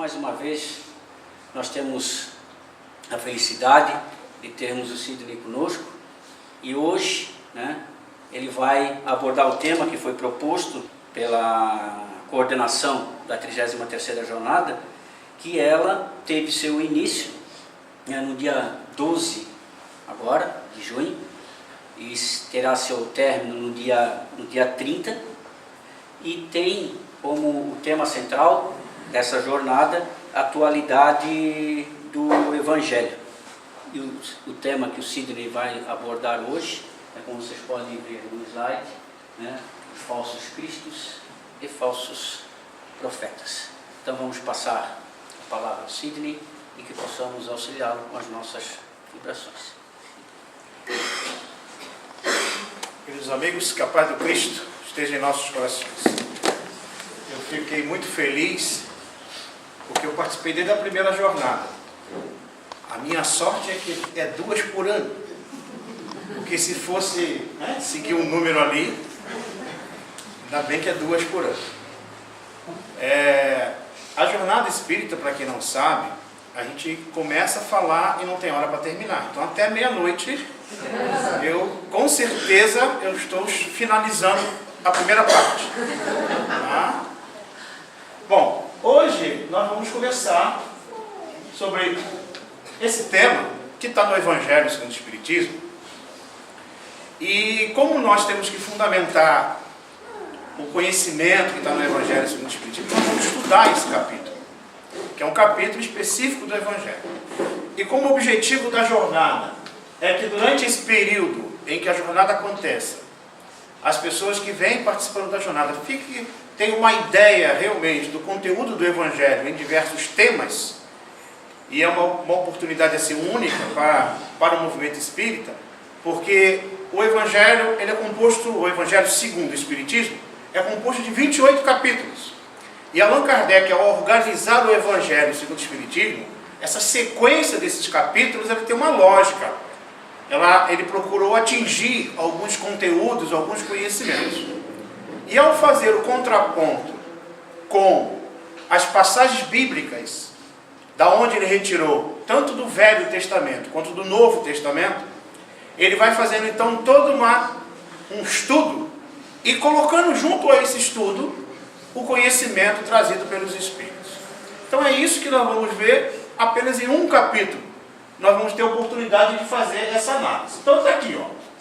Mais uma vez, nós temos a felicidade de termos o Sidney conosco e hoje, ele vai abordar o tema que foi proposto pela coordenação da 33ª jornada, que ela teve seu início no dia 12 agora, de junho, e terá seu término no dia 30, e tem como o tema central dessa jornada a atualidade do Evangelho. E o tema que o Sidney vai abordar hoje é, como vocês podem ver no slide, falsos cristos e falsos profetas. Então vamos passar a palavra ao Sidney e que possamos auxiliá-lo com as nossas vibrações. Queridos amigos, que a paz do Cristo esteja em nossos corações. Eu fiquei muito feliz porque eu participei desde a primeira jornada. A minha sorte é que é 2 por ano. Porque se fosse seguir um número ali, ainda bem que é 2 por ano. A jornada espírita, para quem não sabe, a gente começa a falar e não tem hora para terminar. Então até meia-noite, com certeza, eu estou finalizando a primeira parte. Tá? Bom, hoje nós vamos conversar sobre esse tema que está no Evangelho segundo o Espiritismo. E como nós temos que fundamentar o conhecimento que está no Evangelho segundo o Espiritismo, nós vamos estudar esse capítulo, que é um capítulo específico do Evangelho. E como o objetivo da jornada é que durante esse período em que a jornada acontece, as pessoas que vêm participando da jornada tenham uma ideia realmente do conteúdo do Evangelho em diversos temas, e é uma oportunidade assim única para o movimento espírita, porque o Evangelho, o Evangelho segundo o Espiritismo, é composto de 28 capítulos. E Allan Kardec, ao organizar o Evangelho segundo o Espiritismo, essa sequência desses capítulos tem uma lógica. Ele procurou atingir alguns conteúdos, alguns conhecimentos. E ao fazer o contraponto com as passagens bíblicas, da onde ele retirou tanto do Velho Testamento quanto do Novo Testamento, ele vai fazendo então todo um estudo e colocando junto a esse estudo o conhecimento trazido pelos Espíritos. Então é isso que nós vamos ver apenas em um capítulo. Nós vamos ter a oportunidade de fazer essa análise. Então está aqui,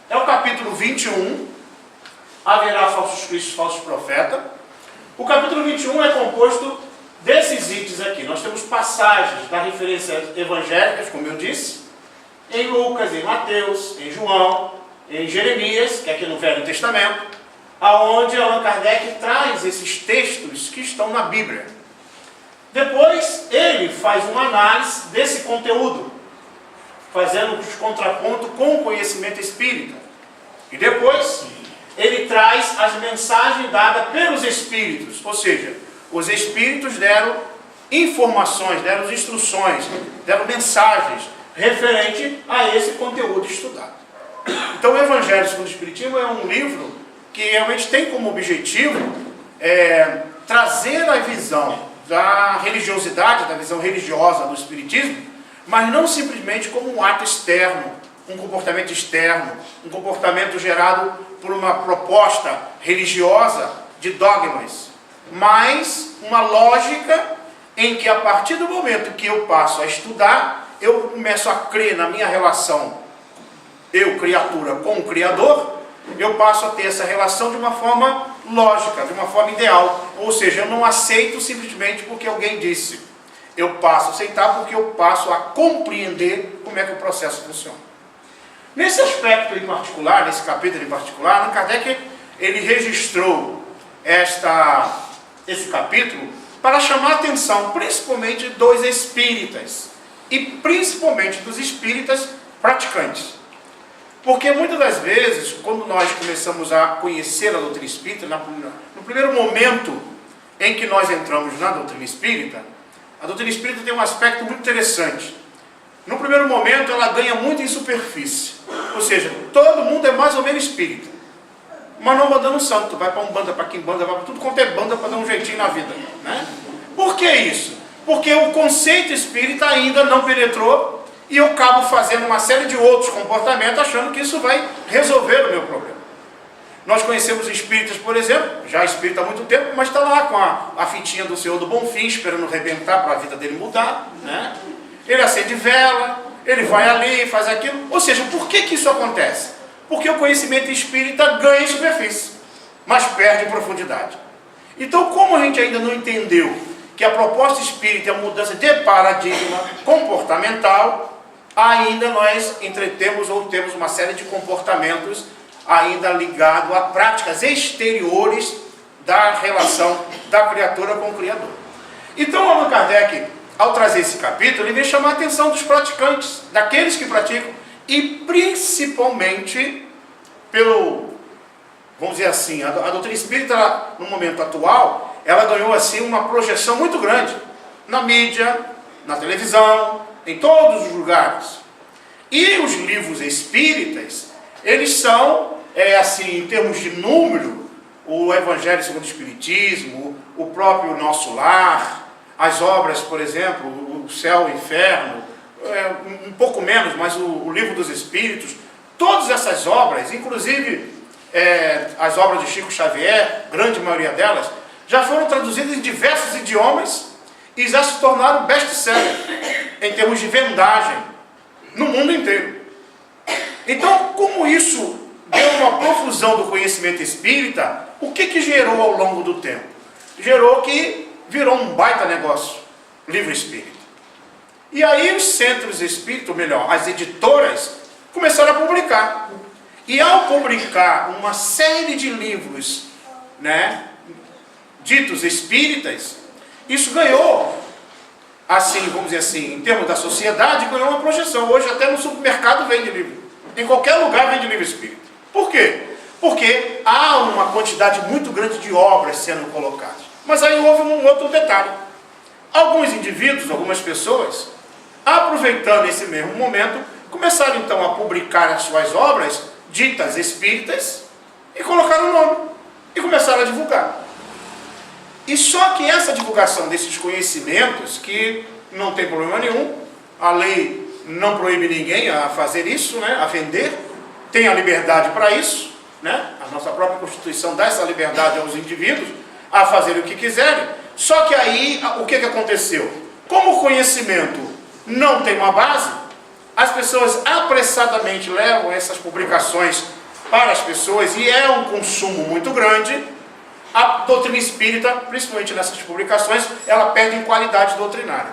é o capítulo 21, haverá falsos cristos, falsos profetas. O capítulo 21 é composto desses itens aqui. Nós temos passagens da referência evangélicas, como eu disse, em Lucas, em Mateus, em João, em Jeremias, que é aqui no Velho Testamento, aonde Allan Kardec traz esses textos que estão na Bíblia. Depois, ele faz uma análise desse conteúdo, fazendo os contrapontos com o conhecimento espírita. E depois, ele traz as mensagens dadas pelos Espíritos, ou seja, os Espíritos deram informações, deram instruções, deram mensagens referente a esse conteúdo estudado. Então, o Evangelho segundo o Espiritismo é um livro que realmente tem como objetivo trazer a visão da religiosidade, da visão religiosa do Espiritismo, mas não simplesmente como um ato externo, um comportamento externo, um comportamento gerado por uma proposta religiosa de dogmas, mas uma lógica em que a partir do momento que eu passo a estudar, eu começo a crer na minha relação, eu, criatura, com o Criador, eu passo a ter essa relação de uma forma lógica, de uma forma ideal. Ou seja, eu não aceito simplesmente porque alguém disse. Eu passo a aceitar porque eu passo a compreender como é que o processo funciona. Nesse aspecto em particular, nesse capítulo em particular, Allan Kardec, ele registrou esse capítulo para chamar a atenção principalmente dos espíritas e principalmente dos espíritas praticantes. Porque muitas das vezes, quando nós começamos a conhecer a doutrina espírita, no primeiro momento em que nós entramos na doutrina espírita, a doutrina espírita tem um aspecto muito interessante. No primeiro momento, ela ganha muito em superfície. Ou seja, todo mundo é mais ou menos espírita. Mas não mandando santo. Vai para Umbanda, para Quimbanda, vai para tudo quanto é banda para dar um jeitinho na vida. Né? Por que isso? Porque o conceito espírita ainda não penetrou e eu acabo fazendo uma série de outros comportamentos achando que isso vai resolver o meu problema. Nós conhecemos espíritas, por exemplo, já espírita há muito tempo, mas está lá com a fitinha do Senhor do Bonfim, esperando arrebentar para a vida dele mudar, né? Ele acende vela, ele vai ali, faz aquilo. Ou seja, por que isso acontece? Porque o conhecimento espírita ganha superfície, mas perde profundidade. Então, como a gente ainda não entendeu que a proposta espírita é a mudança de paradigma comportamental, ainda nós entretemos ou temos uma série de comportamentos ainda ligado a práticas exteriores da relação da criatura com o Criador. Então, Allan Kardec, ao trazer esse capítulo, ele vem chamar a atenção dos praticantes, daqueles que praticam, e principalmente pelo, vamos dizer assim, a doutrina espírita, no momento atual, ela ganhou assim uma projeção muito grande, na mídia, na televisão, em todos os lugares. E os livros espíritas, eles são, assim, em termos de número, o Evangelho segundo o Espiritismo, o próprio Nosso Lar, as obras, por exemplo, o Céu e o Inferno, um pouco menos, mas o Livro dos Espíritos, todas essas obras, inclusive as obras de Chico Xavier, grande maioria delas, já foram traduzidas em diversos idiomas e já se tornaram best-seller em termos de vendagem no mundo inteiro. Então, como isso deu uma profusão do conhecimento espírita, o que gerou ao longo do tempo? Gerou que virou um baita negócio, livro espírita. E aí os centros espíritas, ou melhor, as editoras, começaram a publicar. E ao publicar uma série de livros, né, ditos espíritas, isso ganhou, assim, vamos dizer assim, em termos da sociedade, ganhou uma projeção. Hoje até no supermercado vende livro. Em qualquer lugar vende livro espírita. Por quê? Porque há uma quantidade muito grande de obras sendo colocadas. Mas aí houve um outro detalhe. Alguns indivíduos, algumas pessoas, aproveitando esse mesmo momento, começaram então a publicar as suas obras ditas espíritas e colocaram o nome e começaram a divulgar. E só que essa divulgação desses conhecimentos, que não tem problema nenhum, a lei não proíbe ninguém a fazer isso, né, a vender, tem a liberdade para isso, né? A nossa própria Constituição dá essa liberdade aos indivíduos a fazerem o que quiserem. Só que aí, o que aconteceu? Como o conhecimento não tem uma base, as pessoas apressadamente levam essas publicações para as pessoas e é um consumo muito grande. A doutrina espírita, principalmente nessas publicações, ela perde em qualidade doutrinária.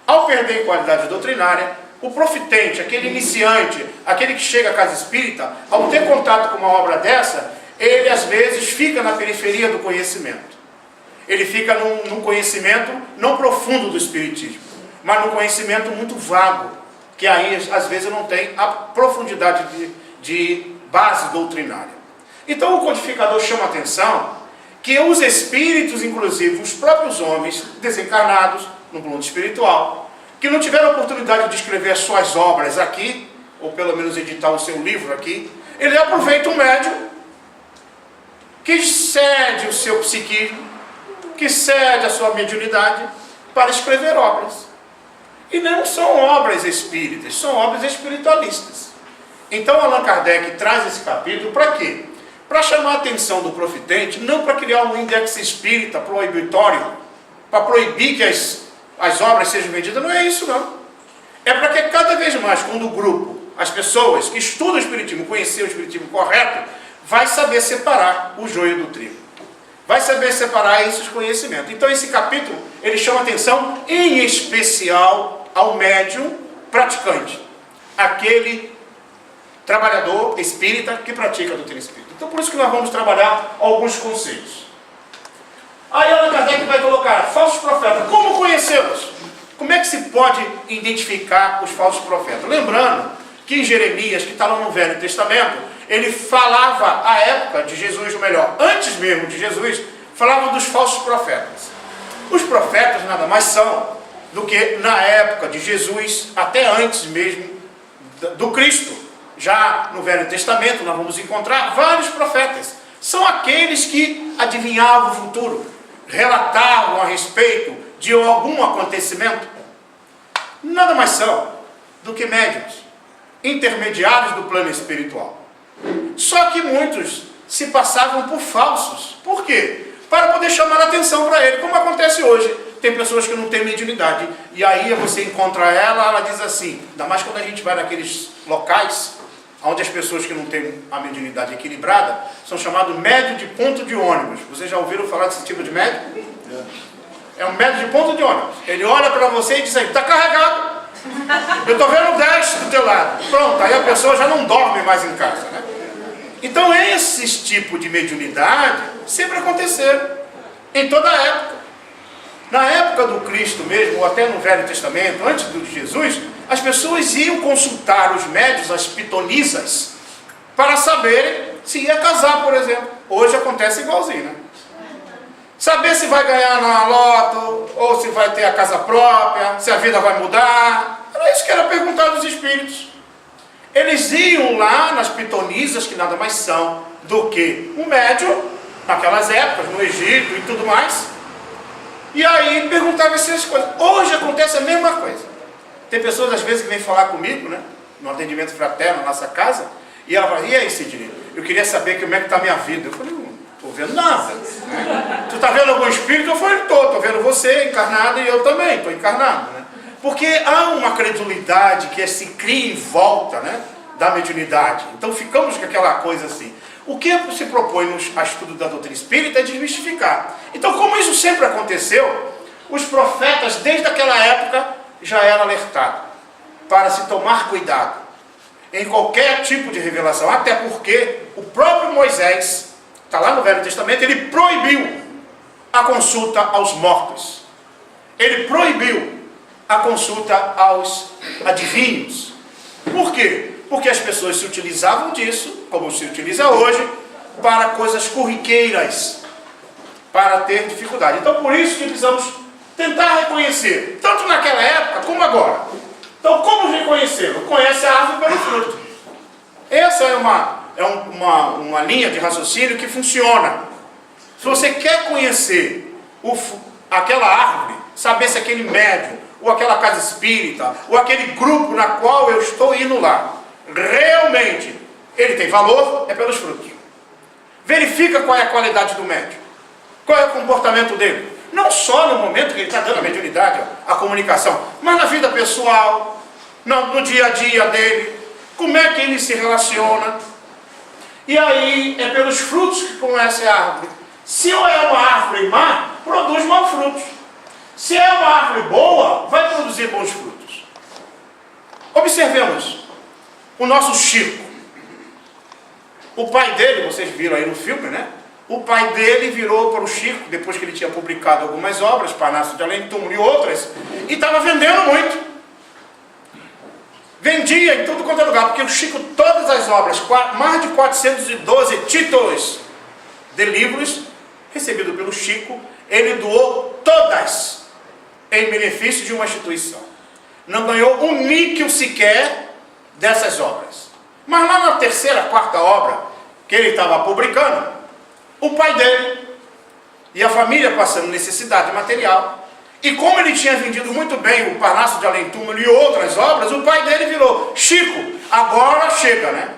Ao perder em qualidade doutrinária, o profitente, aquele iniciante, aquele que chega à casa espírita, ao ter contato com uma obra dessa, ele às vezes fica na periferia do conhecimento. Ele fica num conhecimento não profundo do espiritismo, mas num conhecimento muito vago, que aí às vezes não tem a profundidade de base doutrinária. Então o codificador chama a atenção que os espíritos, inclusive os próprios homens desencarnados no mundo espiritual, que não tiveram a oportunidade de escrever as suas obras aqui, ou pelo menos editar o seu livro aqui, ele aproveita um médium que cede o seu psiquismo, que cede a sua mediunidade para escrever obras. E não são obras espíritas, são obras espiritualistas. Então Allan Kardec traz esse capítulo para quê? Para chamar a atenção do profitente, não para criar um índice espírita proibitório, para proibir que as obras sejam vendidas, não é isso não. É para que cada vez mais, quando o grupo, as pessoas que estudam o espiritismo, conhecer o espiritismo correto, vai saber separar o joio do trigo. Vai saber separar esses conhecimentos. Então esse capítulo, ele chama atenção em especial ao médium praticante. Aquele trabalhador espírita que pratica a doutrina espírita. Então por isso que nós vamos trabalhar alguns conceitos. Aí Allan Kardec vai colocar falsos profetas. Como conhecê-los? Como é que se pode identificar os falsos profetas? Lembrando que em Jeremias, que está lá no Velho Testamento, ele falava, à época de Jesus, ou melhor, antes mesmo de Jesus, falava dos falsos profetas. Os profetas nada mais são do que na época de Jesus, até antes mesmo do Cristo. Já no Velho Testamento nós vamos encontrar vários profetas. São aqueles que adivinhavam o futuro, relatavam a respeito de algum acontecimento, nada mais são do que médiuns, intermediários do plano espiritual. Só que muitos se passavam por falsos. Por quê? Para poder chamar a atenção para ele, como acontece hoje. Tem pessoas que não têm mediunidade, e aí você encontra ela, ela diz assim, ainda mais quando a gente vai naqueles locais, onde as pessoas que não têm a mediunidade equilibrada, são chamados médium de ponto de ônibus. Vocês já ouviram falar desse tipo de médium? É um médium de ponto de ônibus. Ele olha para você e diz aí, está carregado. Eu estou vendo 10 do teu lado. Pronto, aí a pessoa já não dorme mais em casa, né? Então esses tipos de mediunidade sempre aconteceram, em toda a época. Na época do Cristo mesmo, ou até no Velho Testamento, antes de Jesus, as pessoas iam consultar os médiuns, as pitonisas, para saberem se ia casar, por exemplo. Hoje acontece igualzinho, né? Saber se vai ganhar na loto, ou se vai ter a casa própria, se a vida vai mudar. Era isso que era perguntado aos espíritos. Eles iam lá nas pitonisas, que nada mais são do que um médium, naquelas épocas, no Egito e tudo mais. E aí perguntavam essas coisas. Hoje acontece a mesma coisa. Tem pessoas às vezes que vêm falar comigo, né, no atendimento fraterno, na nossa casa, e ela fala, e aí, Sidney, eu queria saber como é que está a minha vida. Eu falei, não estou vendo nada. Né? Tu está vendo algum espírito? Eu falei, estou vendo você encarnado e eu também estou encarnado. Né? Porque há uma credulidade que se cria em volta, né, da mediunidade. Então ficamos com aquela coisa assim. O que se propõe no estudo da doutrina espírita é desmistificar. Então, como isso sempre aconteceu, os profetas, desde aquela época, já eram alertados para se tomar cuidado em qualquer tipo de revelação. Até porque o próprio Moisés, está lá no Velho Testamento, ele proibiu a consulta aos mortos. Ele proibiu a consulta aos adivinhos. Por quê? Porque as pessoas se utilizavam disso, como se utiliza hoje, para coisas corriqueiras, para ter dificuldade. Então, por isso que precisamos tentar reconhecer, tanto naquela época como agora. Então, como reconhecer? Conhece a árvore pelo fruto. Essa é uma linha de raciocínio que funciona. Se você quer conhecer aquela árvore, saber se aquele médium, ou aquela casa espírita, ou aquele grupo na qual eu estou indo lá, realmente ele tem valor, é pelos frutos. Verifica qual é a qualidade do médium, qual é o comportamento dele, não só no momento que ele está dando a mediunidade, a comunicação, mas na vida pessoal, no dia a dia dele, como é que ele se relaciona. E aí é pelos frutos que conhece a árvore. Se é uma árvore má, produz maus frutos. Se é uma árvore boa, vai produzir bons frutos. Observemos o nosso Chico. O pai dele, vocês viram aí no filme, né? O pai dele virou para o Chico, depois que ele tinha publicado algumas obras, Parnaso de Além Túmulo e outras, e estava vendendo muito. Vendia em tudo quanto é lugar, porque o Chico, todas as obras, mais de 412 títulos de livros, recebidos pelo Chico, ele doou todas em benefício de uma instituição. Não ganhou um níquel sequer dessas obras. Mas lá na terceira, quarta obra que ele estava publicando, o pai dele e a família passando necessidade material, e como ele tinha vendido muito bem o Parnaso de Além Túmulo e outras obras, o pai dele virou, Chico, agora chega, né?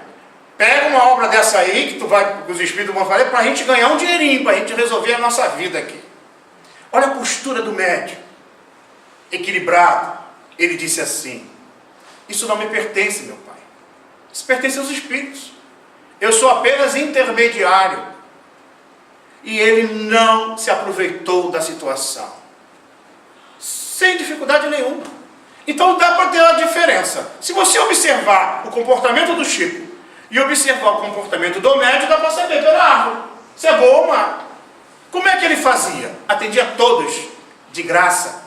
Pega uma obra dessa aí, que os espíritos vão fazer, para a gente ganhar um dinheirinho, para a gente resolver a nossa vida aqui. Olha a postura do médium, equilibrado. Ele disse assim, isso não me pertence, meu pai. Isso pertence aos espíritos. Eu sou apenas intermediário. E ele não se aproveitou da situação. Sem dificuldade nenhuma. Então dá para ter a diferença. Se você observar o comportamento do Chico e observar o comportamento do médium, dá para saber pela árvore se é boa ou má. Como é que ele fazia? Atendia todos de graça.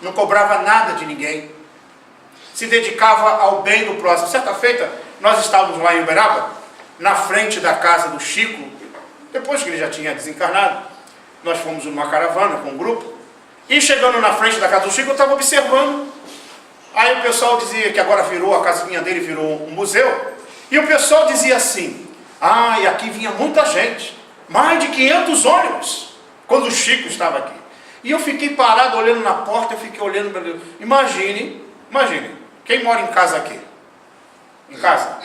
Não cobrava nada de ninguém. Se dedicava ao bem do próximo. Certa feita, nós estávamos lá em Uberaba, na frente da casa do Chico, depois que ele já tinha desencarnado. Nós fomos numa caravana com um grupo, e chegando na frente da casa do Chico, eu estava observando. Aí o pessoal dizia que agora a casinha dele virou um museu, e o pessoal dizia assim, e aqui vinha muita gente, mais de 500 ônibus, quando o Chico estava aqui. E eu fiquei parado olhando na porta, eu fiquei olhando para Deus. Imagine, quem mora em casa aqui? Em casa?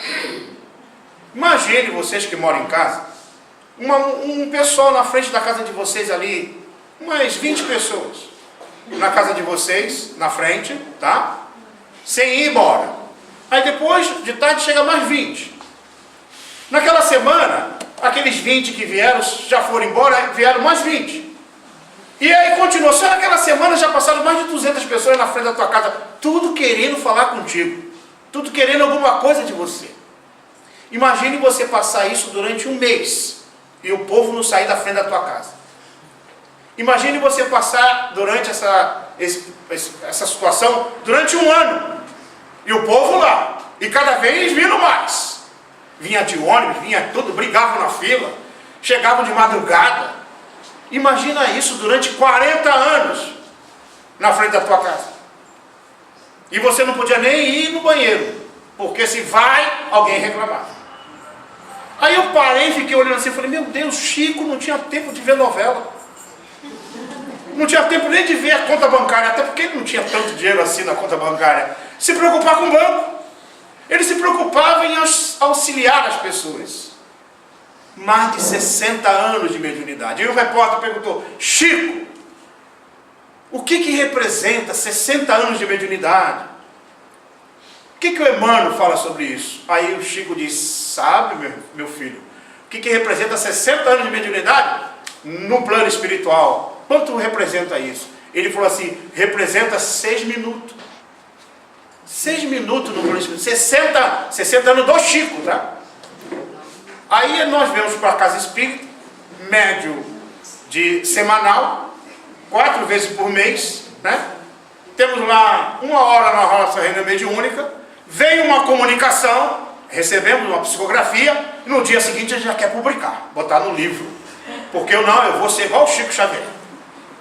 Imagine vocês que moram em casa, um pessoal na frente da casa de vocês ali, umas 20 pessoas, na casa de vocês, na frente, tá? Sem ir embora. Aí depois de tarde chega mais 20. Naquela semana, aqueles 20 que vieram, já foram embora, vieram mais 20. E aí continuou, só naquela semana já passaram mais de 200 pessoas na frente da tua casa, tudo querendo falar contigo, tudo querendo alguma coisa de você. Imagine você passar isso durante um mês, e o povo não sair da frente da tua casa. Imagine você passar durante essa situação, durante um ano, e o povo lá, e cada vez vindo mais. Vinha de ônibus, vinha tudo, brigavam na fila, chegavam de madrugada. Imagina isso durante 40 anos na frente da tua casa. E você não podia nem ir no banheiro, porque se vai, alguém reclamava. Aí eu parei e fiquei olhando assim, falei, meu Deus, Chico não tinha tempo de ver novela. Não tinha tempo nem de ver a conta bancária, até porque ele não tinha tanto dinheiro assim na conta bancária. Se preocupar com o banco. Ele se preocupava em auxiliar as pessoas. Mais de 60 anos de mediunidade. E o repórter perguntou, Chico, o que representa 60 anos de mediunidade? O que o Emmanuel fala sobre isso? Aí o Chico disse, sabe, meu filho, o que representa 60 anos de mediunidade? No plano espiritual. Quanto representa isso? Ele falou assim, representa 6 minutos. 6 minutos no plano espiritual. 60 anos do Chico, tá? Aí nós vemos para a casa espírita, médio de semanal, 4 vezes por mês, né? Temos lá 1 hora na nossa reunião mediúnica, vem uma comunicação, recebemos uma psicografia, e no dia seguinte a gente já quer publicar, botar no livro. Porque eu vou ser igual o Chico Xavier.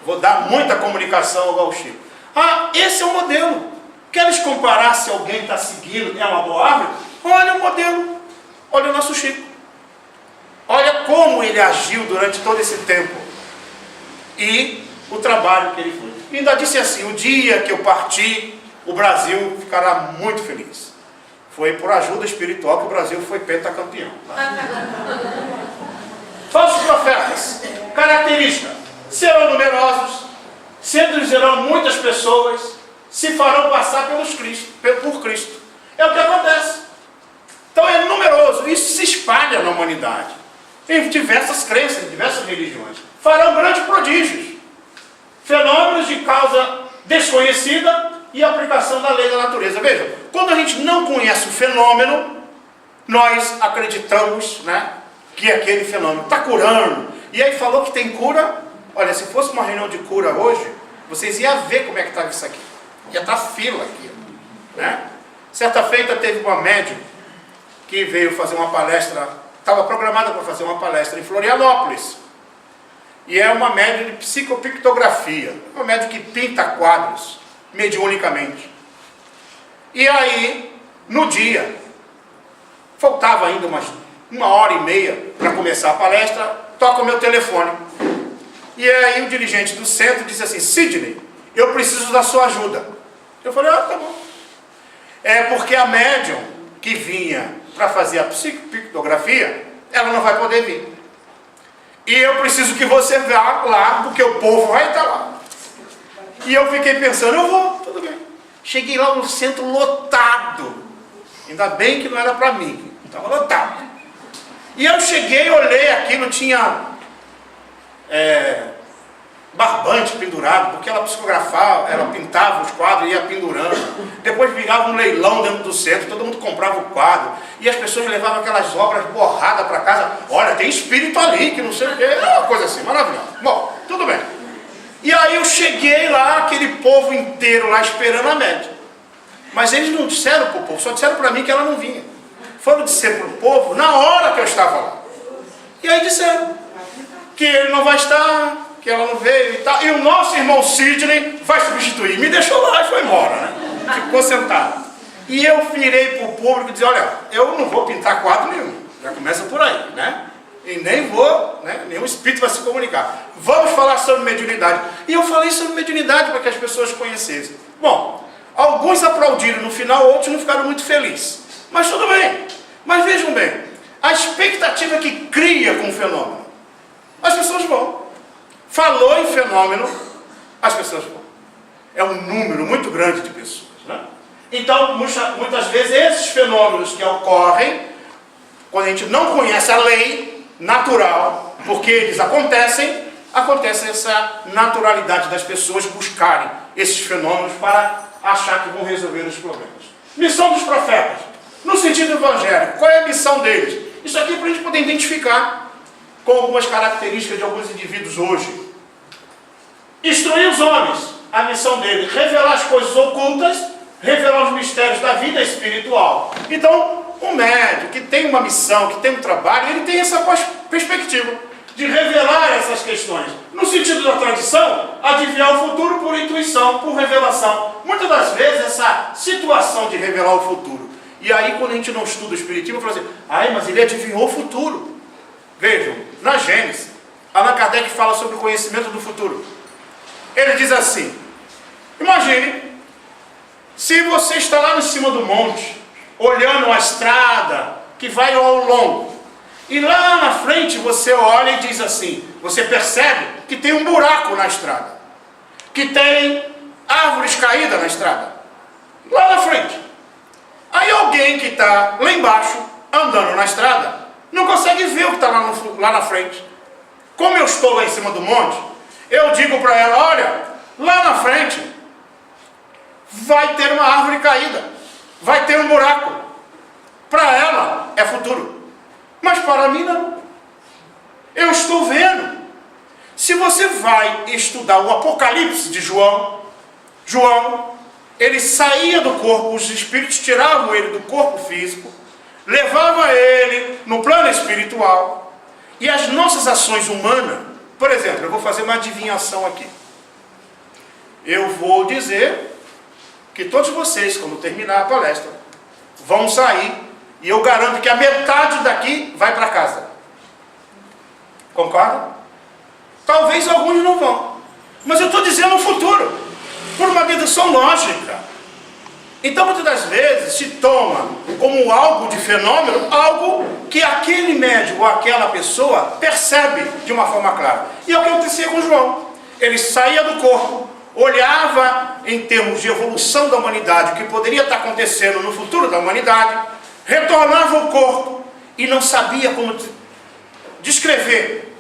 Vou dar muita comunicação igual o Chico. Ah, esse é o modelo. Queres comparar se alguém está seguindo, é uma boa árvore? Olha o modelo, olha o nosso Chico. Olha como ele agiu durante todo esse tempo. E o trabalho que ele fez. E ainda disse assim, o dia que eu parti, o Brasil ficará muito feliz. Foi por ajuda espiritual que o Brasil foi pentacampeão. Falsos profetas, característica, serão numerosos, seduzirão muitas pessoas, se farão passar por Cristo. É o que acontece. Então é numeroso, isso se espalha na humanidade, em diversas crenças, em diversas religiões. Farão grandes prodígios, fenômenos de causa desconhecida e aplicação da lei da natureza. Veja, quando a gente não conhece o fenômeno, nós acreditamos, né, que aquele fenômeno está curando. E aí falou que tem cura. Olha, se fosse uma reunião de cura hoje, vocês iam ver como é que estava isso aqui. Ia estar fila aqui, né? Certa feita teve uma médium que veio fazer uma palestra, estava programada para fazer uma palestra em Florianópolis. E é uma médium de psicopictografia, uma médium que pinta quadros mediunicamente. E aí, no dia, faltava ainda umas 1h30 para começar a palestra, toca o meu telefone. E aí o dirigente do centro disse assim, Sidney, eu preciso da sua ajuda. Eu falei, tá bom. É porque a médium que vinha para fazer a psicopictografia, ela não vai poder vir. E eu preciso que você vá lá, porque o povo vai estar lá. E eu fiquei pensando, eu vou, tudo bem. Cheguei lá no centro lotado. Ainda bem que não era para mim, estava lotado. E eu cheguei, olhei aquilo, tinha barbante pendurado, porque ela psicografava, ela pintava os quadros e ia pendurando. Depois virava um leilão dentro do centro, todo mundo comprava o quadro. E as pessoas levavam aquelas obras borradas para casa. Olha, tem espírito ali, que não sei o quê. É uma coisa assim, maravilhosa. Bom, tudo bem. E aí eu cheguei lá, aquele povo inteiro lá esperando a médium. Mas eles não disseram para o povo, só disseram para mim que ela não vinha. Foram dizer para o povo na hora que eu estava lá. E aí disseram que ele não vai estar, que ela não veio e tal. E o nosso irmão Sidney vai substituir. Me deixou lá e foi embora, né? Ficou sentado. E eu virei para o público e disse, olha, eu não vou pintar quadro nenhum. Já começa por aí, né? E nem vou né? Nenhum espírito vai se comunicar. Vamos falar sobre mediunidade. E eu falei sobre mediunidade para que as pessoas conhecessem. Bom, alguns aplaudiram no final, outros não ficaram muito felizes. Mas tudo bem. Mas vejam bem, a expectativa que cria com o fenômeno. As pessoas vão. Falou em fenômeno, as pessoas vão. É um número muito grande de pessoas, né? Então, muitas vezes, esses fenômenos que ocorrem, quando a gente não conhece a lei natural, porque eles acontece essa naturalidade das pessoas buscarem esses fenômenos para achar que vão resolver os problemas. Missão dos profetas, no sentido evangélico, qual é a missão deles? Isso aqui é para a gente poder identificar com algumas características de alguns indivíduos hoje. Instruir os homens, a missão dele, revelar as coisas ocultas, revelar os mistérios da vida espiritual. Então, o médium que tem uma missão, que tem um trabalho, ele tem essa perspectiva de revelar essas questões. No sentido da tradição, adivinhar o futuro por intuição, por revelação. Muitas das vezes, essa situação de revelar o futuro. E aí, quando a gente não estuda o espiritismo, fala assim, mas ele adivinhou o futuro. Vejam, na Gênesis, Allan Kardec fala sobre o conhecimento do futuro. Ele diz assim, imagine, se você está lá em cima do monte, olhando a estrada que vai ao longo, e lá na frente você olha e diz assim, você percebe que tem um buraco na estrada, que tem árvores caídas na estrada, lá na frente. Aí alguém que está lá embaixo, andando na estrada, não consegue ver o que está lá na frente. Como eu estou lá em cima do monte, eu digo para ela, olha, lá na frente vai ter uma árvore caída, vai ter um buraco. Para ela é futuro, mas para mim não. Eu estou vendo. Se você vai estudar o Apocalipse de João, ele saía do corpo, os espíritos tiravam ele do corpo físico, levavam ele no plano espiritual, e as nossas ações humanas, por exemplo, eu vou fazer uma adivinhação aqui. Eu vou dizer que todos vocês, quando terminar a palestra, vão sair, e eu garanto que a metade daqui vai para casa. Concorda? Talvez alguns não vão, mas eu estou dizendo o futuro, por uma dedução lógica. Então, muitas das vezes, se toma como algo de fenômeno, algo que aquele médium ou aquela pessoa percebe de uma forma clara. E é o que acontecia com João. Ele saía do corpo, olhava em termos de evolução da humanidade, o que poderia estar acontecendo no futuro da humanidade, retornava ao corpo e não sabia como descrever.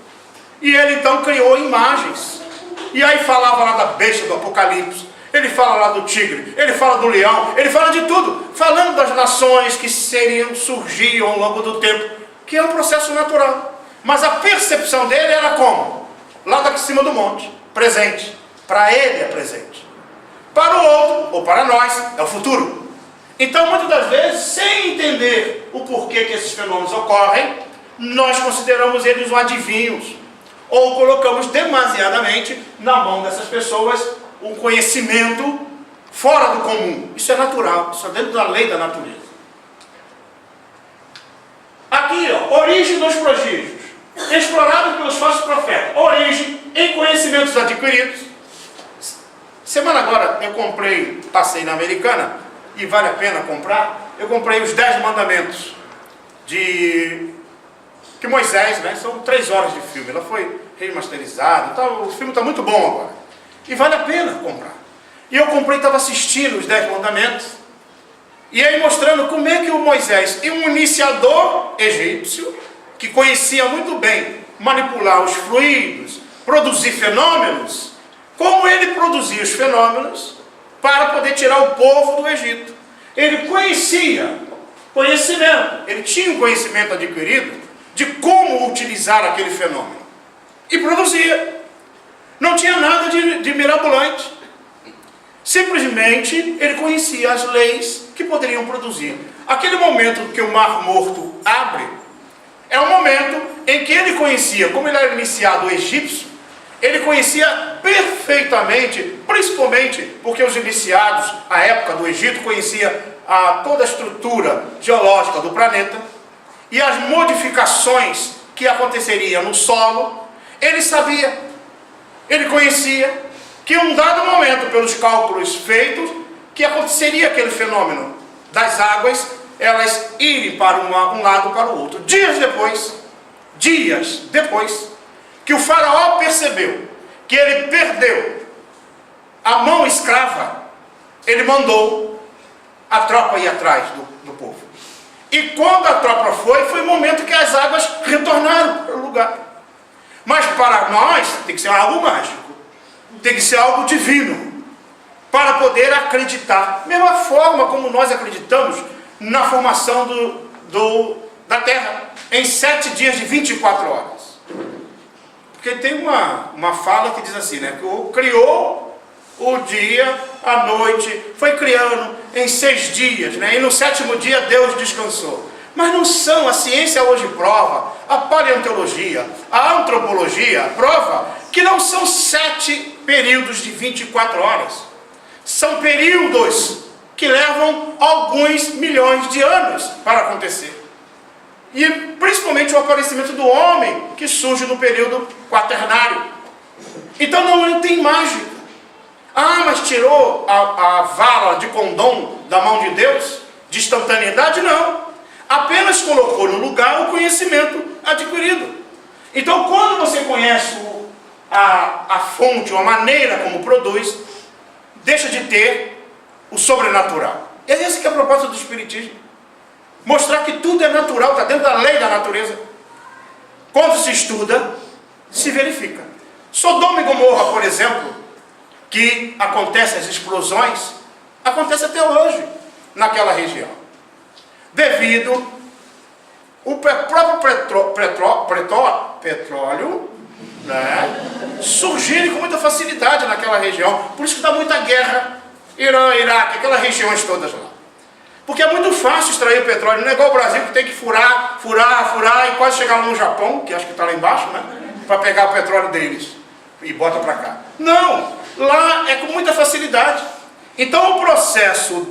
E ele então criou imagens. E aí falava lá da besta do Apocalipse, ele fala lá do tigre, ele fala do leão, ele fala de tudo, falando das nações que surgiam ao longo do tempo, que é um processo natural. Mas a percepção dele era como? Lá de cima do monte, presente. Para ele é presente. Para o outro, ou para nós, é o futuro. Então, muitas das vezes, sem entender o porquê que esses fenômenos ocorrem, nós consideramos eles um adivinhos, ou colocamos demasiadamente na mão dessas pessoas um conhecimento fora do comum. Isso é natural, isso é dentro da lei da natureza. Aqui, ó, origem dos prodígios, explorado pelos falsos profetas. Origem em conhecimentos adquiridos. Semana agora eu passei na Americana, e vale a pena comprar, eu comprei os 10 mandamentos que Moisés, né, são 3 horas de filme, ela foi remasterizada, então, o filme está muito bom agora. E vale a pena comprar. E eu comprei, estava assistindo os 10 mandamentos, e aí mostrando como é que o Moisés, um iniciador egípcio, que conhecia muito bem manipular os fluidos, produzir fenômenos, como ele produzia os fenômenos para poder tirar o povo do Egito. Ele ele tinha um conhecimento adquirido de como utilizar aquele fenômeno. E produzia. Não tinha nada de mirabolante. Simplesmente ele conhecia as leis que poderiam produzir. Aquele momento que o Mar Morto abre, é um momento em que ele conhecia, como ele era iniciado egípcio, ele conhecia perfeitamente, principalmente porque os iniciados, à época do Egito, conheciam toda a estrutura geológica do planeta e as modificações que aconteceria no solo, ele sabia, ele conhecia que em um dado momento, pelos cálculos feitos, que aconteceria aquele fenômeno das águas, elas irem para um lado para o outro. Dias depois, que o faraó percebeu que ele perdeu a mão escrava, ele mandou a tropa ir atrás do povo. E quando a tropa foi o momento que as águas retornaram para o lugar. Mas para nós tem que ser algo mágico, tem que ser algo divino, para poder acreditar. Mesma forma como nós acreditamos na formação da terra, em 7 dias de 24 horas. Porque tem uma fala que diz assim, né? Que criou o dia, a noite, foi criando em 6 dias, né? E no 7º dia Deus descansou. Mas não são, a ciência hoje prova, a paleontologia, a antropologia prova que não são 7 períodos de 24 horas. São períodos que levam alguns milhões de anos para acontecer. E principalmente o aparecimento do homem, que surge no período quaternário. Então não tem mágica. Ah, mas tirou a vara de condom da mão de Deus? De instantaneidade? Não. Apenas colocou no lugar o conhecimento adquirido. Então quando você conhece a fonte, a maneira como produz, deixa de ter o sobrenatural. E é esse que é a proposta do Espiritismo. Mostrar que tudo é natural, está dentro da lei da natureza. Quando se estuda, se verifica. Sodoma e Gomorra, por exemplo, que acontecem as explosões, acontece até hoje naquela região. Devido o próprio petróleo, né, surgirem com muita facilidade naquela região. Por isso que dá muita guerra, Irã, Iraque, aquelas regiões todas lá. Porque é muito fácil extrair o petróleo, não é igual o Brasil que tem que furar e quase chegar lá no Japão, que acho que está lá embaixo, né? Para pegar o petróleo deles e bota para cá. Não, lá é com muita facilidade. Então o processo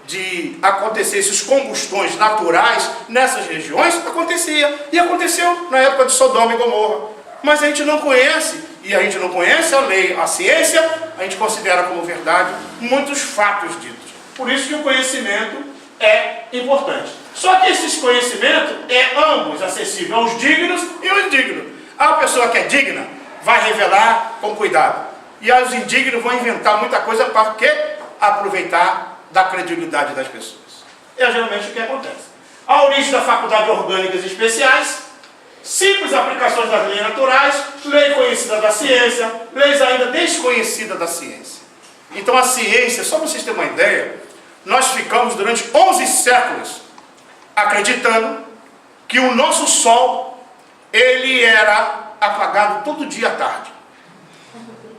de acontecer esses combustões naturais nessas regiões acontecia. E aconteceu na época de Sodoma e Gomorra. Mas a gente não conhece, e a gente não conhece a lei, a ciência, a gente considera como verdade muitos fatos ditos. Por isso que o conhecimento é importante. Só que esses conhecimentos é ambos acessível aos dignos e aos indignos. A pessoa que é digna vai revelar com cuidado. E os indignos vão inventar muita coisa para aproveitar da credibilidade das pessoas. É geralmente o que acontece. A origem da faculdade de orgânicas especiais, simples aplicações das leis naturais, lei conhecida da ciência, leis ainda desconhecidas da ciência. Então a ciência, só para vocês terem uma ideia, nós ficamos durante 11 séculos acreditando que o nosso Sol, ele era apagado todo dia à tarde.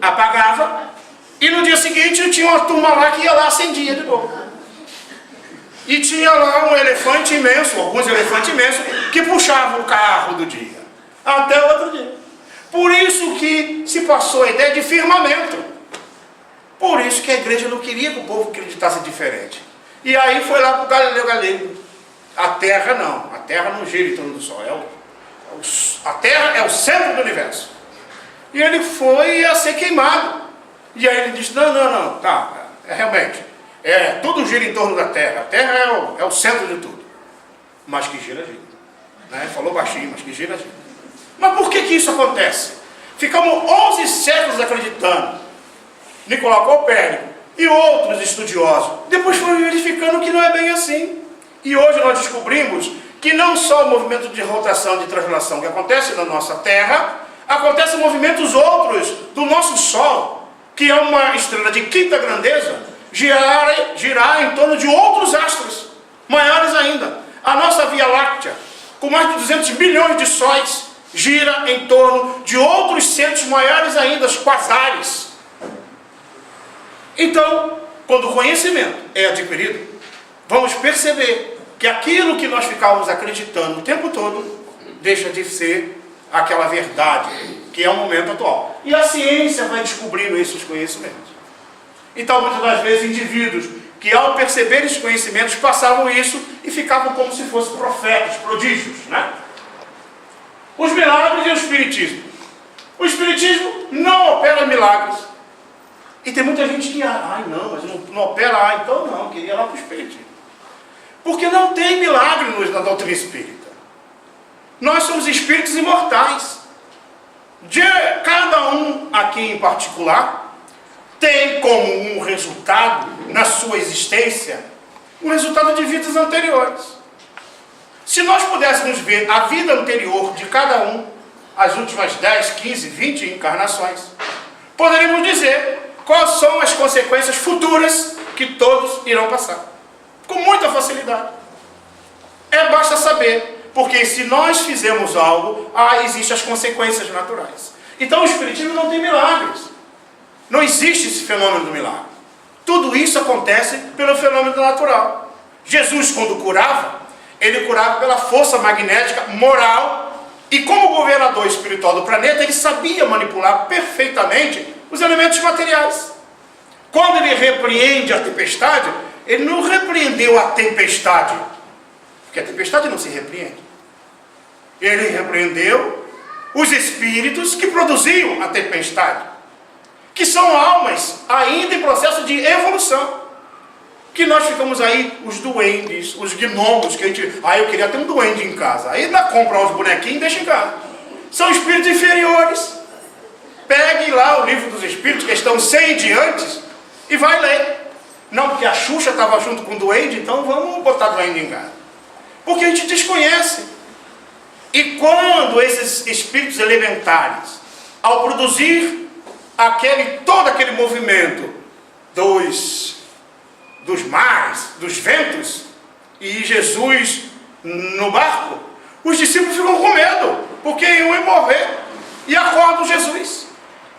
Apagava, e no dia seguinte tinha uma turma lá que ia lá, acendia de novo. E tinha lá um elefante imenso, alguns elefantes imensos, que puxavam o carro do dia, até o outro dia. Por isso que se passou a ideia de firmamento. Por isso que a igreja não queria que o povo acreditasse diferente. E aí foi lá para o Galileu Galilei. A Terra não gira em torno do Sol. A Terra é o centro do universo. E ele foi a ser queimado. E aí ele disse, não, tá, realmente, tudo gira em torno da Terra. A Terra é o centro de tudo. Mas que gira. Né? Falou baixinho, mas que gira. Mas por que isso acontece? Ficamos 11 séculos acreditando. Nicolau Copérnico e outros estudiosos, depois foram verificando que não é bem assim. E hoje nós descobrimos que não só o movimento de rotação, de translação que acontece na nossa Terra, acontecem movimentos outros do nosso Sol, que é uma estrela de quinta grandeza, girar em torno de outros astros, maiores ainda. A nossa Via Láctea, com mais de 200 bilhões de sóis, gira em torno de outros centros maiores ainda, os quasares. Então, quando o conhecimento é adquirido, vamos perceber que aquilo que nós ficávamos acreditando o tempo todo, deixa de ser aquela verdade, que é o momento atual. E a ciência vai descobrindo esses conhecimentos. Então, muitas das vezes, indivíduos que ao perceber esses conhecimentos, passavam isso e ficavam como se fossem profetas, prodígios, né? tem o Espiritismo. O Espiritismo não opera milagres. E tem muita gente que, ai não, mas não opera, então não, queria ir lá para o Espiritismo. Porque não tem milagre na doutrina espírita. Nós somos espíritos imortais. Cada um aqui em particular tem como um resultado, na sua existência, um resultado de vidas anteriores. Se nós pudéssemos ver a vida anterior de cada um, as últimas 10, 15, 20 encarnações, poderíamos dizer quais são as consequências futuras que todos irão passar. Com muita facilidade. Basta saber, porque se nós fizermos algo, existem as consequências naturais. Então o Espiritismo não tem milagres. Não existe esse fenômeno do milagre. Tudo isso acontece pelo fenômeno natural. Jesus, quando curava, ele curava pela força magnética, moral, e como governador espiritual do planeta, ele sabia manipular perfeitamente os elementos materiais. Quando ele repreende a tempestade, ele não repreendeu a tempestade, porque a tempestade não se repreende. Ele repreendeu os espíritos que produziam a tempestade, que são almas ainda em processo de evolução. Que nós ficamos aí, os duendes, os gnomos, que a gente... eu queria ter um duende em casa. Aí ainda compra os bonequinhos e deixa em casa. São espíritos inferiores. Pegue lá o livro dos espíritos, que estão 100 diantes, e vai ler. Não, porque a Xuxa estava junto com o duende, então vamos botar duende em casa. Porque a gente desconhece. E quando esses espíritos elementares, ao produzir todo aquele movimento dos mares, dos ventos, e Jesus no barco, os discípulos ficam com medo, porque iam morrer, e acordam Jesus.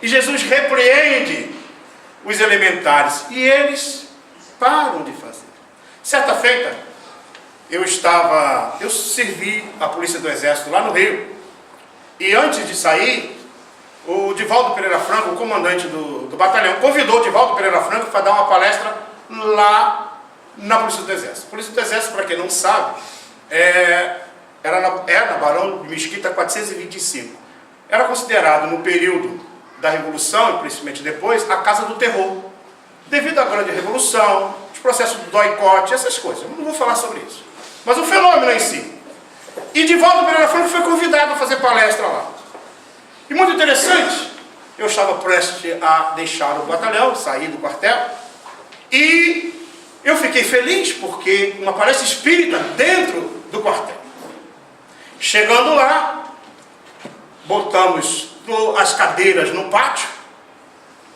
E Jesus repreende os elementares, e eles param de fazer. Certa feita, eu servi a Polícia do Exército lá no Rio, e antes de sair, o Divaldo Pereira Franco, o comandante do batalhão, convidou o Divaldo Pereira Franco para dar uma palestra lá na Polícia do Exército. A Polícia do Exército, para quem não sabe, era na Barão de Mesquita 425. Era considerado, no período da Revolução, e principalmente depois, a Casa do Terror. Devido à grande Revolução, os processos do boicote, essas coisas. Eu não vou falar sobre isso. Mas o fenômeno em si. E Divaldo Pereira Franco foi convidado a fazer palestra lá. E muito interessante, eu estava prestes a deixar o batalhão, sair do quartel, e eu fiquei feliz porque uma palestra espírita dentro do quartel. Chegando lá, botamos as cadeiras no pátio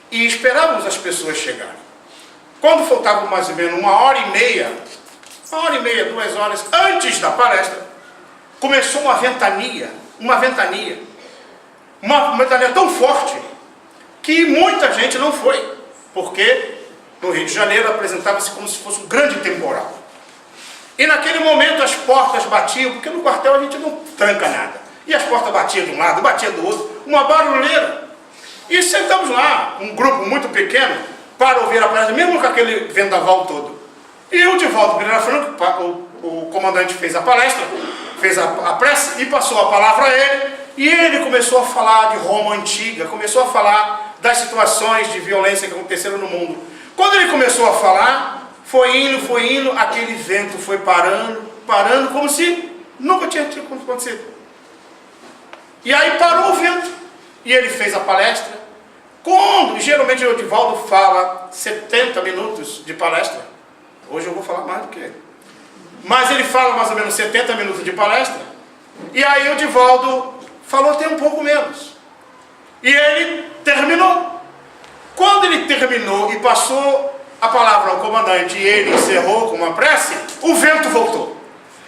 e esperávamos as pessoas chegarem. Quando faltava mais ou menos uma hora e meia, 2 horas antes da palestra, começou uma ventania tão forte que muita gente não foi, porque no Rio de Janeiro apresentava-se como se fosse um grande temporal. E naquele momento as portas batiam, porque no quartel a gente não tranca nada. E as portas batiam de um lado, batiam do outro, uma barulheira. E sentamos lá, um grupo muito pequeno, para ouvir a palestra, mesmo com aquele vendaval todo. E o Divaldo Pereira Franco, o comandante, fez a palestra, fez a prece e passou a palavra a ele. E ele começou a falar de Roma antiga, começou a falar das situações de violência que aconteceram no mundo. Quando ele começou a falar, foi indo, aquele vento foi parando, como se nunca tinha acontecido. E aí parou o vento, e ele fez a palestra. Geralmente o Divaldo fala 70 minutos de palestra, hoje eu vou falar mais do que ele. Mas ele fala mais ou menos 70 minutos de palestra, e aí o Divaldo falou até um pouco menos. E ele terminou. Quando ele terminou e passou a palavra ao comandante e ele encerrou com uma prece, o vento voltou.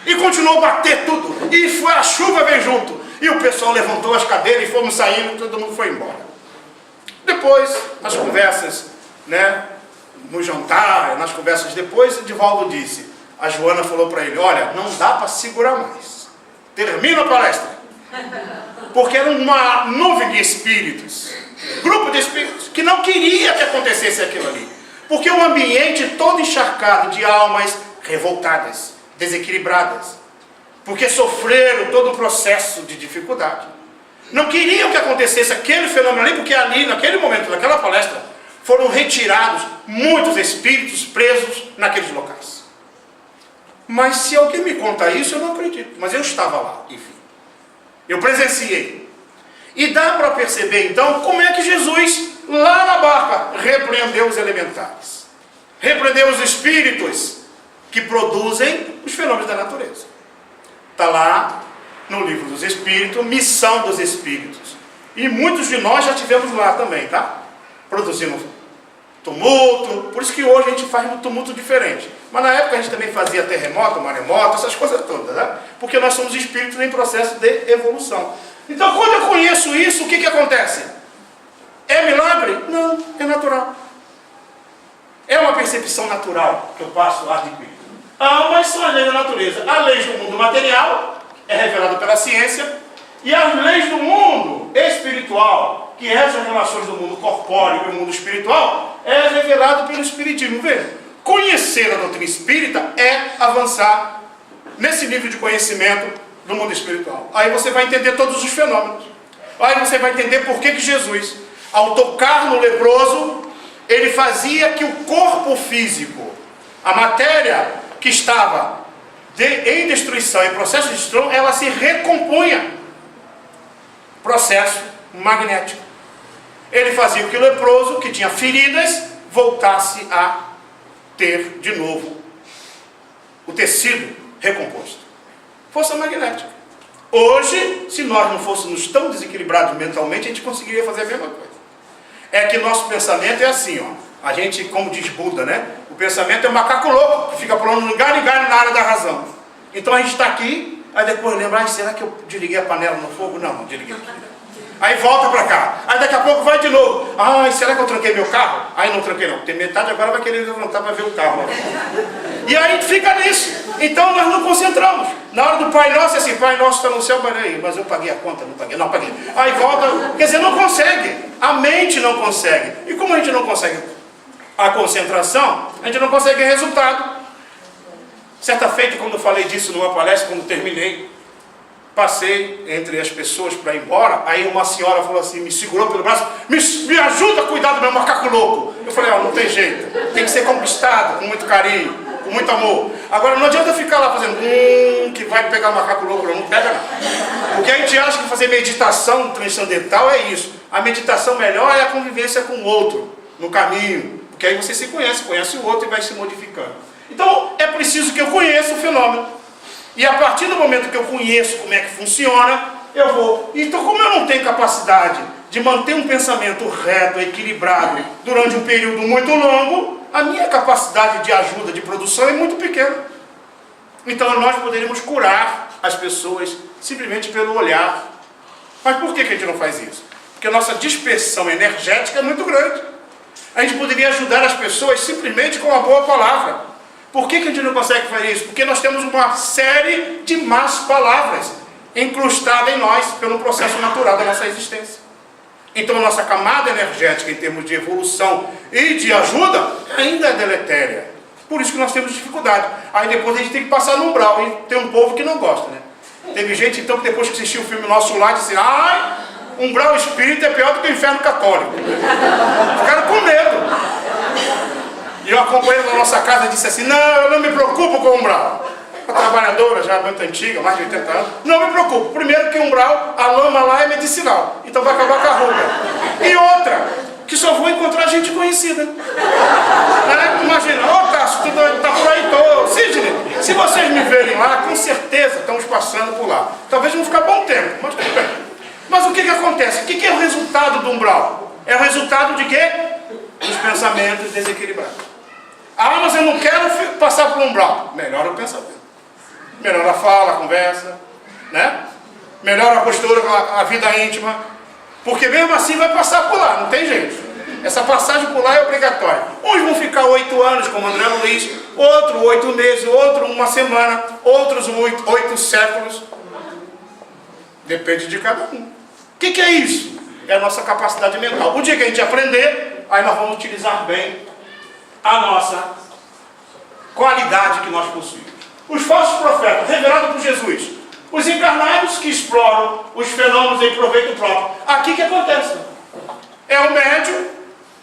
E continuou a bater tudo. E a chuva veio junto. E o pessoal levantou as cadeiras e fomos saindo, todo mundo foi embora. Depois, nas conversas, no jantar, nas conversas depois, o Divaldo disse, a Joana falou para ele, olha, não dá para segurar mais. Termina a palestra. Porque era uma nuvem de espíritos, grupo de espíritos, que não queria que acontecesse aquilo ali. Porque o ambiente todo encharcado de almas revoltadas, desequilibradas, porque sofreram todo um processo de dificuldade. Não queriam que acontecesse aquele fenômeno ali, porque ali, naquele momento, naquela palestra, foram retirados muitos espíritos presos naqueles locais. Mas se alguém me conta isso, eu não acredito. Mas eu estava lá, enfim. Eu presenciei. E dá para perceber, então, como é que Jesus, lá na barca, repreendeu os elementares. Repreendeu os espíritos que produzem os fenômenos da natureza. Está lá no livro dos Espíritos, missão dos Espíritos. E muitos de nós já tivemos lá também, tá? Produzindo tumulto. Por isso que hoje a gente faz um tumulto diferente. Mas na época a gente também fazia terremoto, maremoto, essas coisas todas, né? Porque nós somos espíritos em processo de evolução. Então quando eu conheço isso, o que acontece? É milagre? Não, é natural. É uma percepção natural que eu passo a adquirir. Mas são as leis da natureza. A lei do mundo material é revelada pela ciência, e as leis do mundo espiritual, que regem as relações do mundo corpóreo e o mundo espiritual, é revelado pelo Espiritismo. Veja, conhecer a doutrina espírita é avançar nesse nível de conhecimento do mundo espiritual. Aí você vai entender todos os fenômenos. Aí você vai entender por que Jesus, ao tocar no leproso, ele fazia que o corpo físico, a matéria que estava em destruição, em processo de destruição, ela se recompunha. Processo magnético. Ele fazia que o leproso, que tinha feridas, voltasse a ter de novo o tecido recomposto. Força magnética. Hoje, se nós não fôssemos tão desequilibrados mentalmente, a gente conseguiria fazer a mesma coisa. É que nosso pensamento é assim, ó. A gente, como diz Buda, né? O pensamento é um macaco louco, que fica pulando lugar e lugar na área da razão. Então a gente está aqui, aí depois lembra, será que eu desliguei a panela no fogo? Não, não desliguei. Aí volta para cá. Aí daqui a pouco vai de novo. Será que eu tranquei meu carro? Aí não tranquei não. Tem metade agora vai querer levantar para ver o carro. E aí a gente fica nisso. Então nós não concentramos. Na hora do Pai Nosso é assim, Pai Nosso está no céu, mas eu paguei a conta, não paguei. Não, paguei. Aí volta, quer dizer, não consegue. A mente não consegue. E como a gente não consegue a concentração, a gente não consegue resultado. Certa feita, quando eu falei disso numa palestra, quando terminei, passei entre as pessoas para ir embora, aí uma senhora falou assim, me segurou pelo braço, me ajuda a cuidar do meu macaco louco. Eu falei, não tem jeito, tem que ser conquistado com muito carinho, com muito amor. Agora não adianta ficar lá fazendo, que vai pegar o macaco louco, não pega não. Porque a gente acha que fazer meditação transcendental é isso. A meditação melhor é a convivência com o outro, no caminho, porque aí você se conhece o outro e vai se modificando. Então é preciso que eu conheça o fenômeno. E a partir do momento que eu conheço como é que funciona, eu vou. Então, como eu não tenho capacidade de manter um pensamento reto, equilibrado, durante um período muito longo, a minha capacidade de ajuda, de produção é muito pequena. Então, nós poderíamos curar as pessoas simplesmente pelo olhar. Mas por que a gente não faz isso? Porque a nossa dispersão energética é muito grande. A gente poderia ajudar as pessoas simplesmente com uma boa palavra. Por que a gente não consegue fazer isso? Porque nós temos uma série de más palavras incrustadas em nós pelo processo natural da nossa existência. Então a nossa camada energética em termos de evolução e de ajuda ainda é deletéria. Por isso que nós temos dificuldade. Aí depois a gente tem que passar no umbral. E tem um povo que não gosta, né? Teve gente então que depois que assistiu o filme nosso lá disse, umbral espírita é pior do que o inferno católico. Ficaram com medo. E uma companheira da nossa casa disse assim, não, eu não me preocupo com o umbral. Uma trabalhadora já muito antiga, mais de 80 anos, não me preocupo. Primeiro que o umbral, a lama lá é medicinal, então vai acabar com a ruga. E outra, que só vou encontrar gente conhecida. Imagina, Tássio, tu tá por aí, Sidney, se vocês me verem lá, com certeza estamos passando por lá. Talvez não ficar bom tempo, mas tudo bem. Mas o que acontece? O que é o resultado do umbral? É o resultado de quê? Dos pensamentos desequilibrados. Mas eu não quero passar por um umbral. Melhora o pensamento. Melhora a fala, a conversa, né? Melhora a postura, a vida íntima. Porque mesmo assim vai passar por lá, não tem jeito. Essa passagem por lá é obrigatória. Uns vão ficar 8 anos, como André Luiz, outro 8 meses, outro 1 semana, outros 8 séculos. Depende de cada um. O que é isso? É a nossa capacidade mental. O dia que a gente aprender, aí nós vamos utilizar bem a nossa qualidade que nós possuímos. Os falsos profetas, revelados por Jesus, Os encarnados que exploram os fenômenos em proveito próprio. Aqui que acontece. É o médium,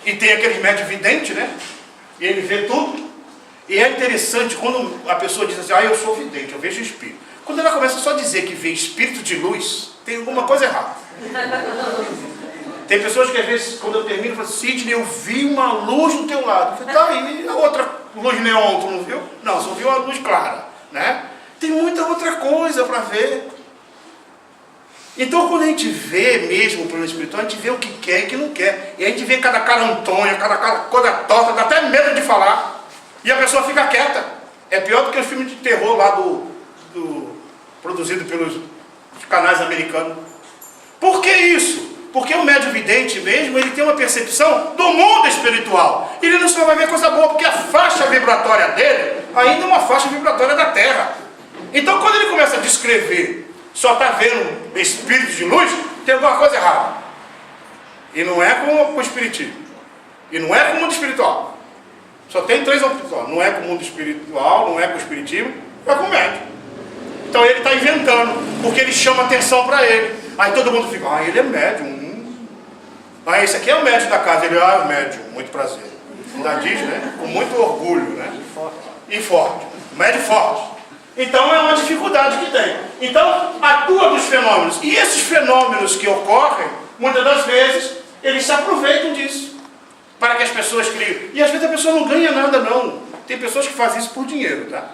e tem aquele médium vidente, né? E ele vê tudo. E é interessante quando a pessoa diz assim, eu sou vidente, eu vejo espírito. Quando ela começa só a dizer que vê espírito de luz, tem alguma coisa errada. Tem pessoas que às vezes, quando eu termino, falam, Sidney, eu vi uma luz do teu lado. Eu falei, tá, e a outra luz neon, tu não viu? Não, só viu uma luz clara, né? Tem muita outra coisa para ver. Então, quando a gente vê mesmo o plano espiritual, a gente vê o que quer e o que não quer. E a gente vê cada cara antônia, cada coisa torta, dá até medo de falar. E a pessoa fica quieta. É pior do que os filmes de terror lá produzido pelos canais americanos. Por que isso? Porque o médium vidente mesmo, ele tem uma percepção do mundo espiritual. Ele não só vai ver coisa boa, porque a faixa vibratória dele ainda é uma faixa vibratória da Terra. Então, quando ele começa a descrever, só está vendo espíritos de luz, tem alguma coisa errada. E não é com o espiritismo. E não é com o mundo espiritual. Só tem três opções. Não é com o mundo espiritual, não é com o espiritismo, é com o médium. Então ele está inventando, porque ele chama atenção para ele. Aí todo mundo fica, ele é médium. Esse aqui é o médium da casa. Ele, é médium, muito prazer. Ainda diz, né? Com muito orgulho, né? E forte. Médium forte. Então é uma dificuldade que tem. Então atua dos fenômenos. E esses fenômenos que ocorrem, muitas das vezes, eles se aproveitam disso. Para que as pessoas criem. E às vezes a pessoa não ganha nada, não. Tem pessoas que fazem isso por dinheiro, tá?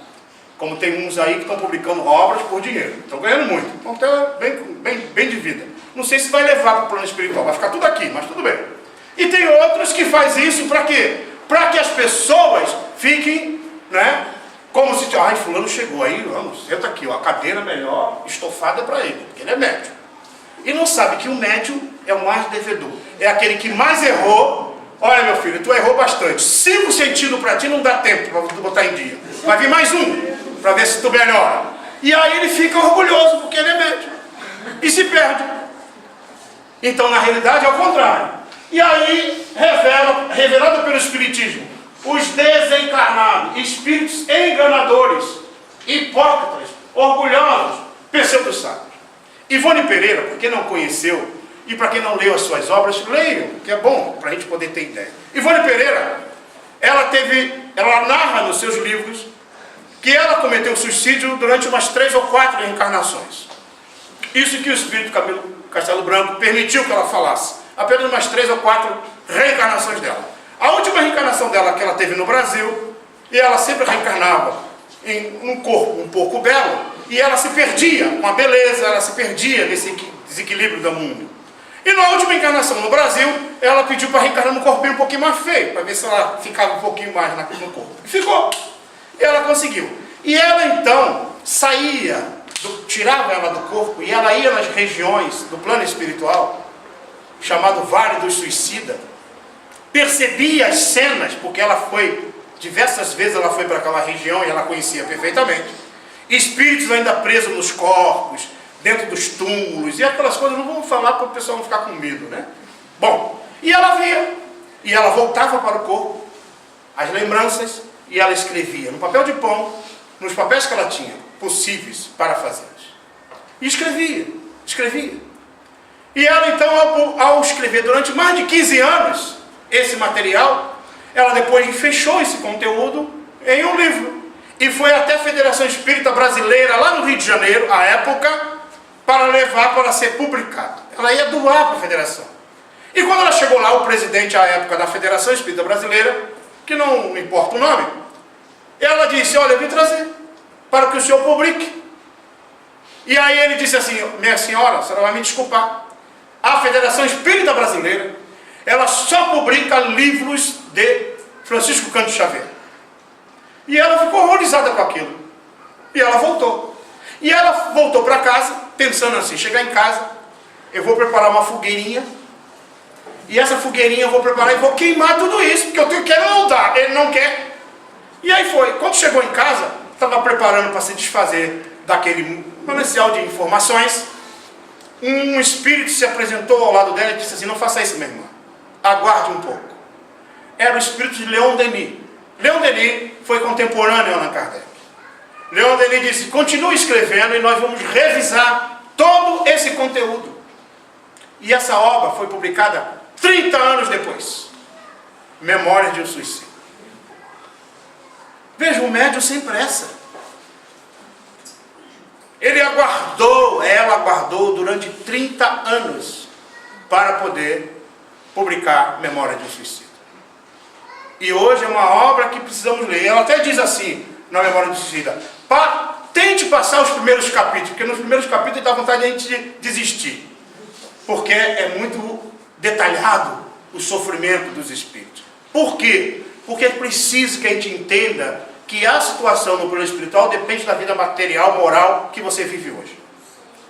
Como tem uns aí que estão publicando obras por dinheiro. Estão ganhando muito. Então está bem de vida. Não sei se vai levar para o plano espiritual. Vai ficar tudo aqui, mas tudo bem. E tem outros que fazem isso para quê? Para que as pessoas fiquem, né? Como se, fulano chegou aí, vamos, senta aqui, a cadeira melhor estofada para ele, porque ele é médium. E não sabe que o médium é o mais devedor. É aquele que mais errou. Olha, meu filho, tu errou bastante. 5 sentidos para ti não dá tempo para tu botar em dia. Vai vir mais um, para ver se tu melhora. E aí ele fica orgulhoso, porque ele é médium. E se perde. Então, na realidade, é o contrário. E aí, revelado pelo Espiritismo, os desencarnados, espíritos enganadores, hipócritas, orgulhosos, pseudo-sábios. Ivone Pereira, para quem não conheceu, e para quem não leu as suas obras, leiam, que é bom para a gente poder ter ideia. Ivone Pereira, ela narra nos seus livros que ela cometeu suicídio durante umas 3 ou 4 reencarnações. Isso que o espírito Castelo Branco permitiu que ela falasse. Apenas umas 3 ou 4 reencarnações dela. A última reencarnação dela que ela teve no Brasil, e ela sempre reencarnava em um corpo um pouco belo, e ela se perdia com a beleza, ela se perdia nesse desequilíbrio do mundo. E na última encarnação no Brasil, ela pediu para reencarnar num corpinho um pouquinho mais feio, para ver se ela ficava um pouquinho mais no corpo. E ficou. E ela conseguiu. E ela então saía, tirava ela do corpo, e ela ia nas regiões do plano espiritual, chamado Vale dos Suicidas, percebia as cenas, porque ela foi, diversas vezes ela foi para aquela região e ela conhecia perfeitamente. Espíritos ainda presos nos corpos, dentro dos túmulos, e aquelas coisas, não vamos falar para o pessoal não ficar com medo, né? Bom, e ela via, e ela voltava para o corpo, as lembranças, e ela escrevia no papel de pão, nos papéis que ela tinha, possíveis para fazê-los. E escrevia. E ela então, ao escrever durante mais de 15 anos esse material, ela depois fechou esse conteúdo em um livro. E foi até a Federação Espírita Brasileira, lá no Rio de Janeiro, à época, para levar para ser publicado. Ela ia doar para a federação. E quando ela chegou lá, o presidente à época da Federação Espírita Brasileira, que não importa o nome, ela disse, olha, eu vim trazer para que o senhor publique. E aí ele disse assim, minha senhora, a senhora vai me desculpar, a Federação Espírita Brasileira, ela só publica livros de Francisco Cândido Xavier. E ela ficou horrorizada com aquilo. E ela voltou. E ela voltou para casa, pensando assim, chegar em casa, eu vou preparar uma fogueirinha, e essa fogueirinha eu vou preparar e vou queimar tudo isso, porque eu quero mudar, ele não quer. E aí foi. Quando chegou em casa, estava preparando para se desfazer daquele manancial de informações, um espírito se apresentou ao lado dela e disse assim, não faça isso, minha irmã, aguarde um pouco. Era o espírito de Leon Denis. Leon Denis foi contemporâneo a Allan Kardec. Leon Denis disse, continue escrevendo e nós vamos revisar todo esse conteúdo. E essa obra foi publicada 30 anos depois. Memórias de um Suicida. Veja, o médium sem pressa. Ela aguardou durante 30 anos para poder publicar Memórias de um Suicida. E hoje é uma obra que precisamos ler. Ela até diz assim, na Memória do Suicida, tente passar os primeiros capítulos, porque nos primeiros capítulos dá vontade de a gente desistir. Porque é muito detalhado o sofrimento dos espíritos. Por quê? Porque é preciso que a gente entenda que a situação no plano espiritual depende da vida material, moral que você vive hoje.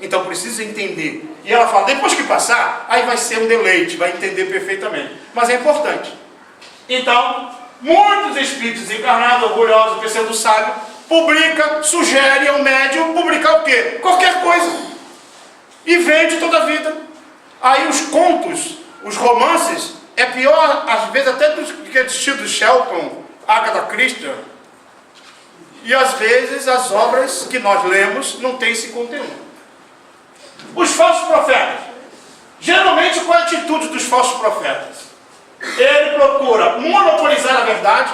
Então precisa entender. E ela fala, depois que passar, aí vai ser um deleite, vai entender perfeitamente. Mas é importante. Então, muitos espíritos encarnados, orgulhosos, pensando sábio, sugere ao médium publicar o quê? Qualquer coisa. E vende toda a vida. Aí os contos, os romances, é pior, às vezes, até do que é do Shelton, Agatha Christie. E às vezes as obras que nós lemos não têm esse conteúdo. Os falsos profetas. Geralmente, qual é a atitude dos falsos profetas? Ele procura monopolizar a verdade,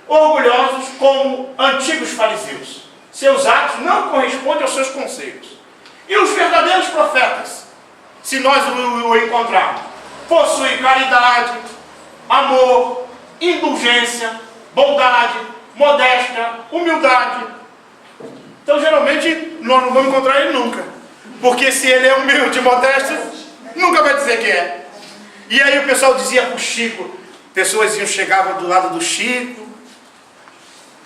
orgulhosos como antigos fariseus. Seus atos não correspondem aos seus conselhos. E os verdadeiros profetas, se nós o encontrarmos, possuem caridade, amor, indulgência, bondade, modéstia, humildade. Então, geralmente, nós não vamos encontrar ele nunca. Porque se ele é humilde e modesto, nunca vai dizer que é. E aí o pessoal dizia para o Chico, pessoas chegavam do lado do Chico,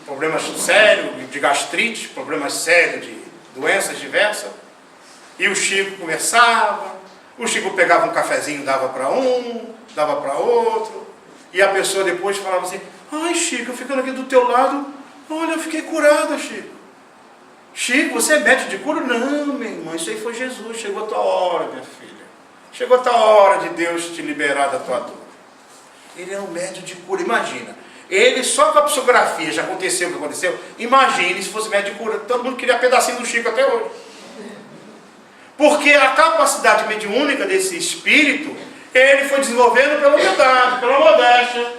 problemas sérios de gastrite, problemas sérios de doenças diversas, e o Chico conversava, o Chico pegava um cafezinho, dava para um, dava para outro, e a pessoa depois falava assim, ai Chico, eu ficando aqui do teu lado, olha, eu fiquei curada, Chico. Chico, você é médico de cura? Não, minha irmã, isso aí foi Jesus, chegou a tua hora, minha filha. Chegou a tua hora de Deus te liberar da tua dor. Ele é um médico de cura, imagina. Ele só com a psicografia, já aconteceu o que aconteceu, imagine se fosse médico de cura, todo mundo queria pedacinho do Chico até hoje. Porque a capacidade mediúnica desse espírito, ele foi desenvolvendo pela humildade, pela modéstia,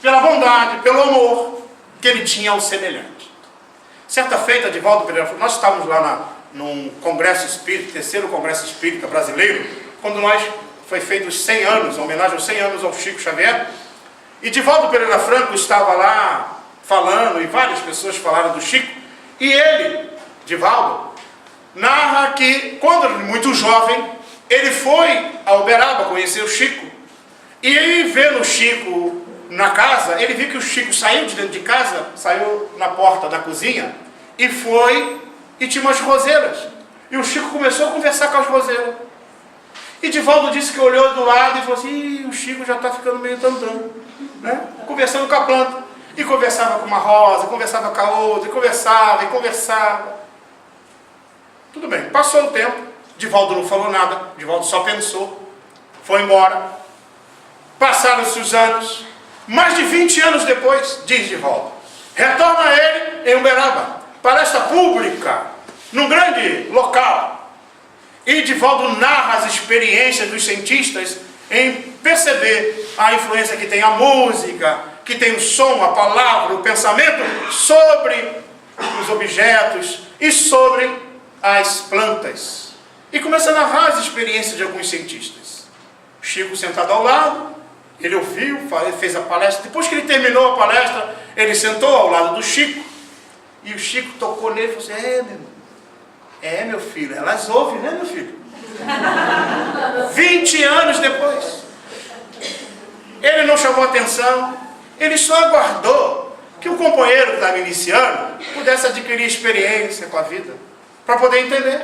pela bondade, pelo amor que ele tinha ao semelhante. Certa feita, Divaldo Pereira, nós estávamos lá num congresso espírita, terceiro congresso espírita brasileiro, quando foi feito os 100 anos, a homenagem aos 100 anos ao Chico Xavier, e Divaldo Pereira Franco estava lá falando, e várias pessoas falaram do Chico, e ele, Divaldo, narra que, quando muito jovem, ele foi a Uberaba conhecer o Chico, e ele vendo o Chico na casa, ele viu que o Chico saiu de dentro de casa, saiu na porta da cozinha, e foi, e tinha umas roseiras, e o Chico começou a conversar com as roseiras. E Divaldo disse que olhou do lado e falou assim, o Chico já está ficando meio tantão, né? Conversando com a planta. E conversava com uma rosa, conversava com a outra, e conversava. Tudo bem, passou o tempo, Divaldo não falou nada, Divaldo só pensou, foi embora. Passaram-se os anos, mais de 20 anos depois, diz Divaldo, retorna ele em Uberaba, palestra pública, num grande local. E Divaldo narra as experiências dos cientistas em perceber a influência que tem a música, que tem o som, a palavra, o pensamento sobre os objetos e sobre as plantas. E começa a narrar as experiências de alguns cientistas. Chico sentado ao lado, ele ouviu, fez a palestra. Depois que ele terminou a palestra, ele sentou ao lado do Chico. E o Chico tocou nele e falou assim, meu filho, elas ouvem, né, meu filho? 20 anos depois. Ele não chamou atenção, ele só aguardou que o companheiro que estava iniciando pudesse adquirir experiência com a vida, para poder entender.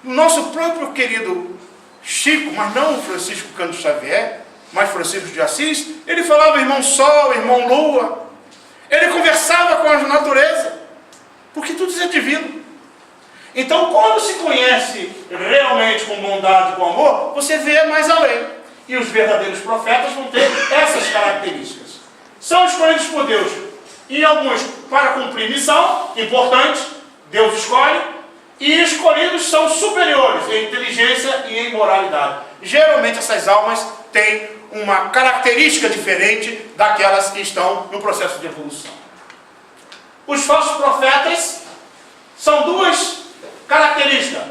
Nosso próprio querido Chico, mas não Francisco Cândido Xavier, mas Francisco de Assis, ele falava irmão Sol, irmão Lua, ele conversava com a natureza, porque tudo isso é divino. Então, quando se conhece realmente com bondade, com amor, você vê mais além. E os verdadeiros profetas vão ter essas características. São escolhidos por Deus e alguns para cumprir missão, importante, Deus escolhe, e escolhidos são superiores em inteligência e em moralidade. Geralmente essas almas têm uma característica diferente daquelas que estão no processo de evolução. Os falsos profetas são duas características.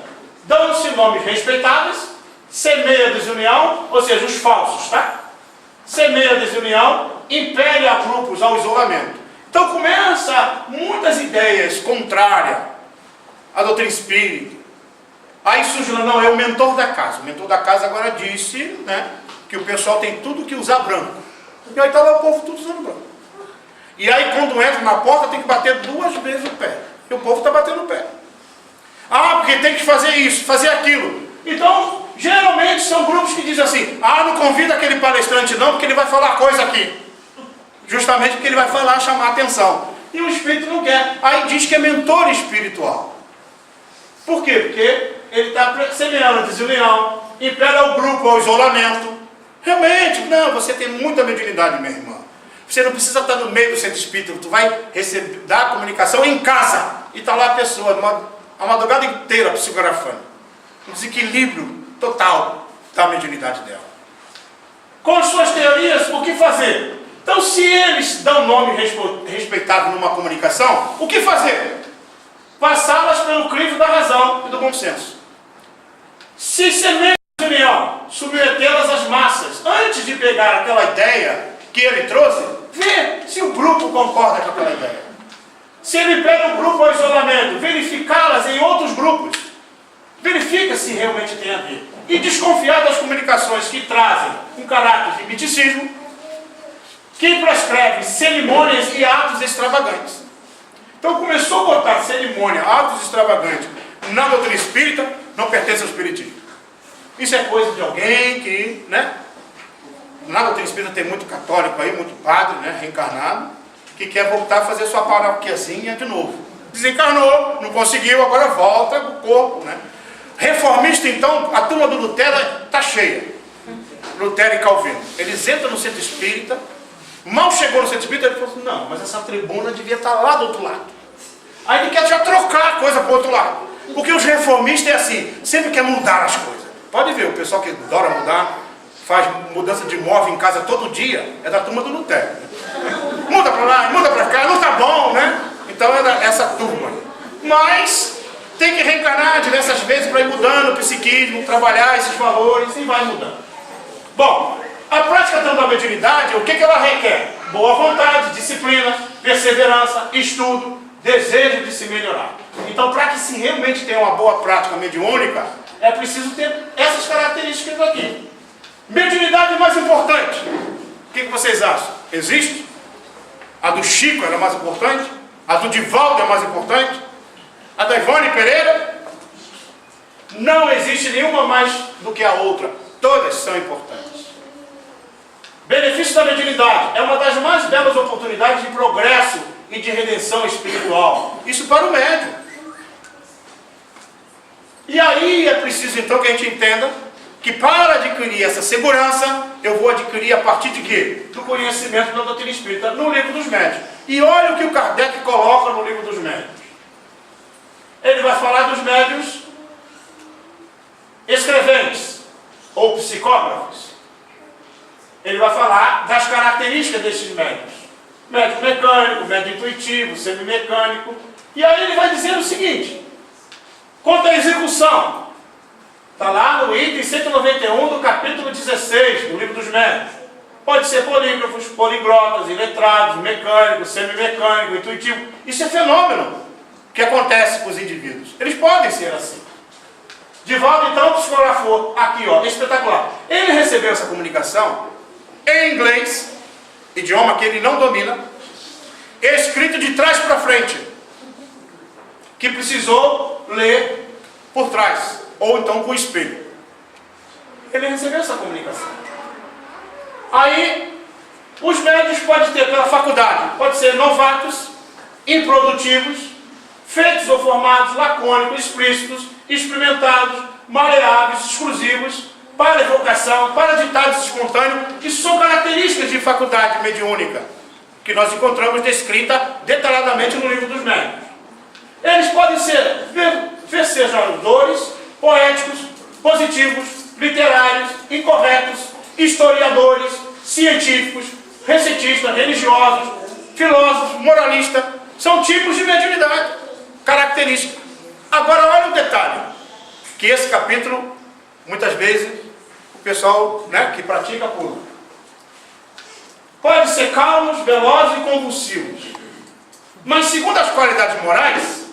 Dão-se nomes respeitáveis, semeia a desunião, ou seja, os falsos, tá? Semeia a desunião, impele a grupos ao isolamento. Então começa muitas ideias contrárias à doutrina espírita. Aí surge, não, é o mentor da casa. O mentor da casa agora disse, né, que o pessoal tem tudo que usar branco. E aí está lá o povo tudo usando branco. E aí quando entra na porta tem que bater 2 vezes o pé. E o povo está batendo o pé. Ah, porque tem que fazer isso, fazer aquilo. Então, geralmente são grupos que dizem assim, ah, não convida aquele palestrante não, porque ele vai falar coisa aqui. Justamente porque ele vai falar, chamar a atenção. E o espírito não quer. Aí diz que é mentor espiritual. Por quê? Porque ele está semeando a desunião, impele o grupo ao isolamento. Realmente, não, você tem muita mediunidade, minha irmã. Você não precisa estar no meio do centro espírita, tu vai receber, dar a comunicação em casa. E está lá a pessoa, a madrugada inteira psicografando. Um desequilíbrio total da mediunidade dela. Com as suas teorias, o que fazer? Então, se eles dão nome respeitado numa comunicação, o que fazer? Passá-las pelo crivo da razão e do bom senso. Se semeia a opinião, submetê-las às massas, antes de pegar aquela ideia que ele trouxe, vê se o grupo concorda com aquela ideia. Se ele pega o grupo ao isolamento, verificá-las em outros grupos, verifica se realmente tem a ver. E desconfiar das comunicações que trazem um caráter de miticismo, que prescreve cerimônias e atos extravagantes. Então começou a botar cerimônia, atos extravagantes na doutrina espírita, não pertence ao espiritismo. Isso é coisa de alguém que, né? Na doutrina espírita tem muito católico aí, muito padre, né, reencarnado, que quer voltar a fazer sua paroquiazinha de novo. Desencarnou, não conseguiu, agora volta pro corpo, né? Reformista, então, a turma do Lutero está cheia. Lutero e Calvino. Eles entram no centro espírita, mal chegou no centro espírita, ele falou assim, não, mas essa tribuna devia estar lá do outro lado. Aí ele quer já trocar a coisa para o outro lado. Porque os reformistas é assim, sempre quer mudar as coisas. Pode ver, o pessoal que adora mudar, faz mudança de móvel em casa todo dia, é da turma do Lutero. Muda para lá, muda para cá, não tá bom, né? Então é dessa turma. Mas tem que reencarnar diversas vezes para ir mudando o psiquismo, trabalhar esses valores e vai mudando. Bom, a prática da mediunidade, o que ela requer? Boa vontade, disciplina, perseverança, estudo, desejo de se melhorar. Então, para que se realmente tenha uma boa prática mediúnica, é preciso ter essas características aqui. Mediunidade mais importante. O que vocês acham? Existe? A do Chico era mais importante? A do Divaldo é mais importante? A da Ivone Pereira? Não existe nenhuma mais do que a outra. Todas são importantes. Benefício da mediunidade. É uma das mais belas oportunidades de progresso e de redenção espiritual. Isso para o médium. E aí é preciso então que a gente entenda que para adquirir essa segurança, eu vou adquirir a partir de quê? Do conhecimento da doutrina espírita, no livro dos médiuns. E olha o que o Kardec coloca no livro dos médiuns. Ele vai falar dos médiuns escreventes ou psicógrafos. Ele vai falar das características desses médiuns. Médium mecânico, médium intuitivo, semimecânico. E aí ele vai dizer o seguinte, quanto à execução, está lá no item 191 do capítulo 16 do livro dos médiuns. Pode ser polígrafos, poliglotas, iletrados, mecânicos, semimecânico, intuitivo. Isso é fenômeno que acontece com os indivíduos. Eles podem ser assim. Divaldo, então, psicografou aqui, ó, espetacular. Ele recebeu essa comunicação em inglês, idioma que ele não domina, escrito de trás para frente, que precisou ler por trás, ou então com o espelho. Ele recebeu essa comunicação. Aí, os médios podem ter pela faculdade, pode ser novatos, improdutivos, feitos ou formados, lacônicos, explícitos, experimentados, maleáveis, exclusivos, para evocação, para ditados espontâneos, que são características de faculdade mediúnica. que nós encontramos descrita detalhadamente no livro dos Médiuns. Eles podem ser festejadores, poéticos, positivos, literários, incorretos, historiadores, científicos, recetistas, religiosos, filósofos, moralistas. São tipos de mediunidade, característica. Agora olha o detalhe, que esse capítulo, muitas vezes, o pessoal, né, que pratica pula. Pode ser calmos, velozes e convulsivos. Mas segundo as qualidades morais,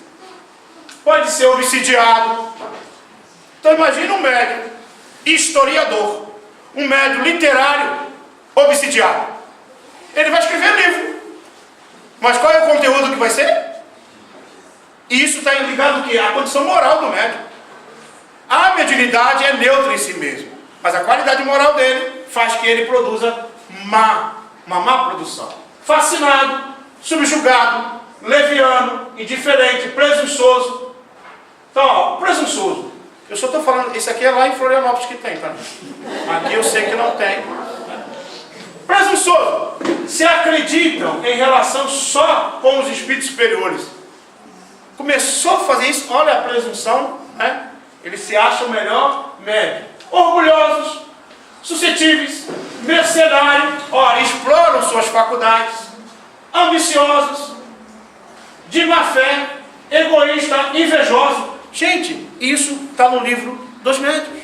pode ser obsidiado. Então imagina um médium historiador, um médium literário obsidiado. Ele vai escrever livro. Mas qual é o conteúdo que vai ser? E isso está ligado ao quê? À condição moral do médium. A mediunidade é neutra em si mesmo, mas a qualidade moral dele faz que ele produza uma má produção. Fascinado, subjugado, leviano, indiferente, presunçoso. Então, ó, presunçoso. Eu só estou falando, isso aqui é lá em Florianópolis que tem, tá? Aqui eu sei que não tem. Presunçoso. Se acreditam em relação só com os espíritos superiores. Começou a fazer isso, olha a presunção, né? Eles se acham o melhor médium. Orgulhosos, suscetíveis, mercenários, ora, exploram suas faculdades, ambiciosos, de má fé, egoísta, invejoso. Gente, isso está no livro dos médiuns.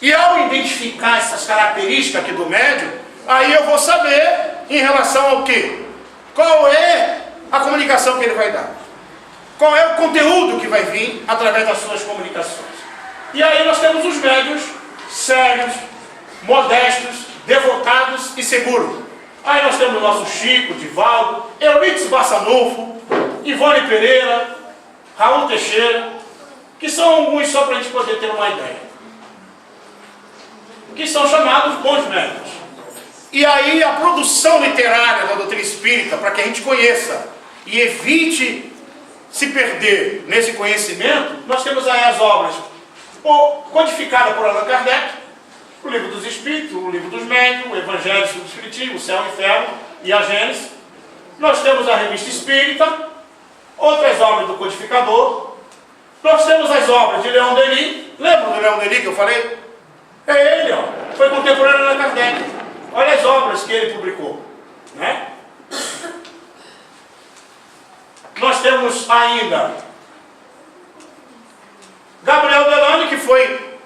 E ao identificar essas características aqui do médium, aí eu vou saber em relação ao quê? Qual é a comunicação que ele vai dar? Qual é o conteúdo que vai vir através das suas comunicações? E aí nós temos os médiuns sérios, modestos, devotados e seguros. Aí nós temos o nosso Chico, Divaldo, Euridice Bassanufo, Ivone Pereira, Raul Teixeira, que são alguns só para a gente poder ter uma ideia. Que são chamados bons médiuns. E aí a produção literária da doutrina espírita, para que a gente conheça e evite se perder nesse conhecimento, nós temos aí as obras codificadas por Allan Kardec, o Livro dos Espíritos, o Livro dos Médiuns, o Evangelho segundo o Espiritismo, o Céu e o Inferno e a Gênesis. Nós temos a Revista Espírita, outras obras do codificador. Nós temos as obras de Leon Denis. Lembra do Leon Denis que eu falei? É ele, ó. Foi contemporâneo de Allan Kardec. Olha as obras que ele publicou, né? Nós temos ainda Gabriel Delane, que foi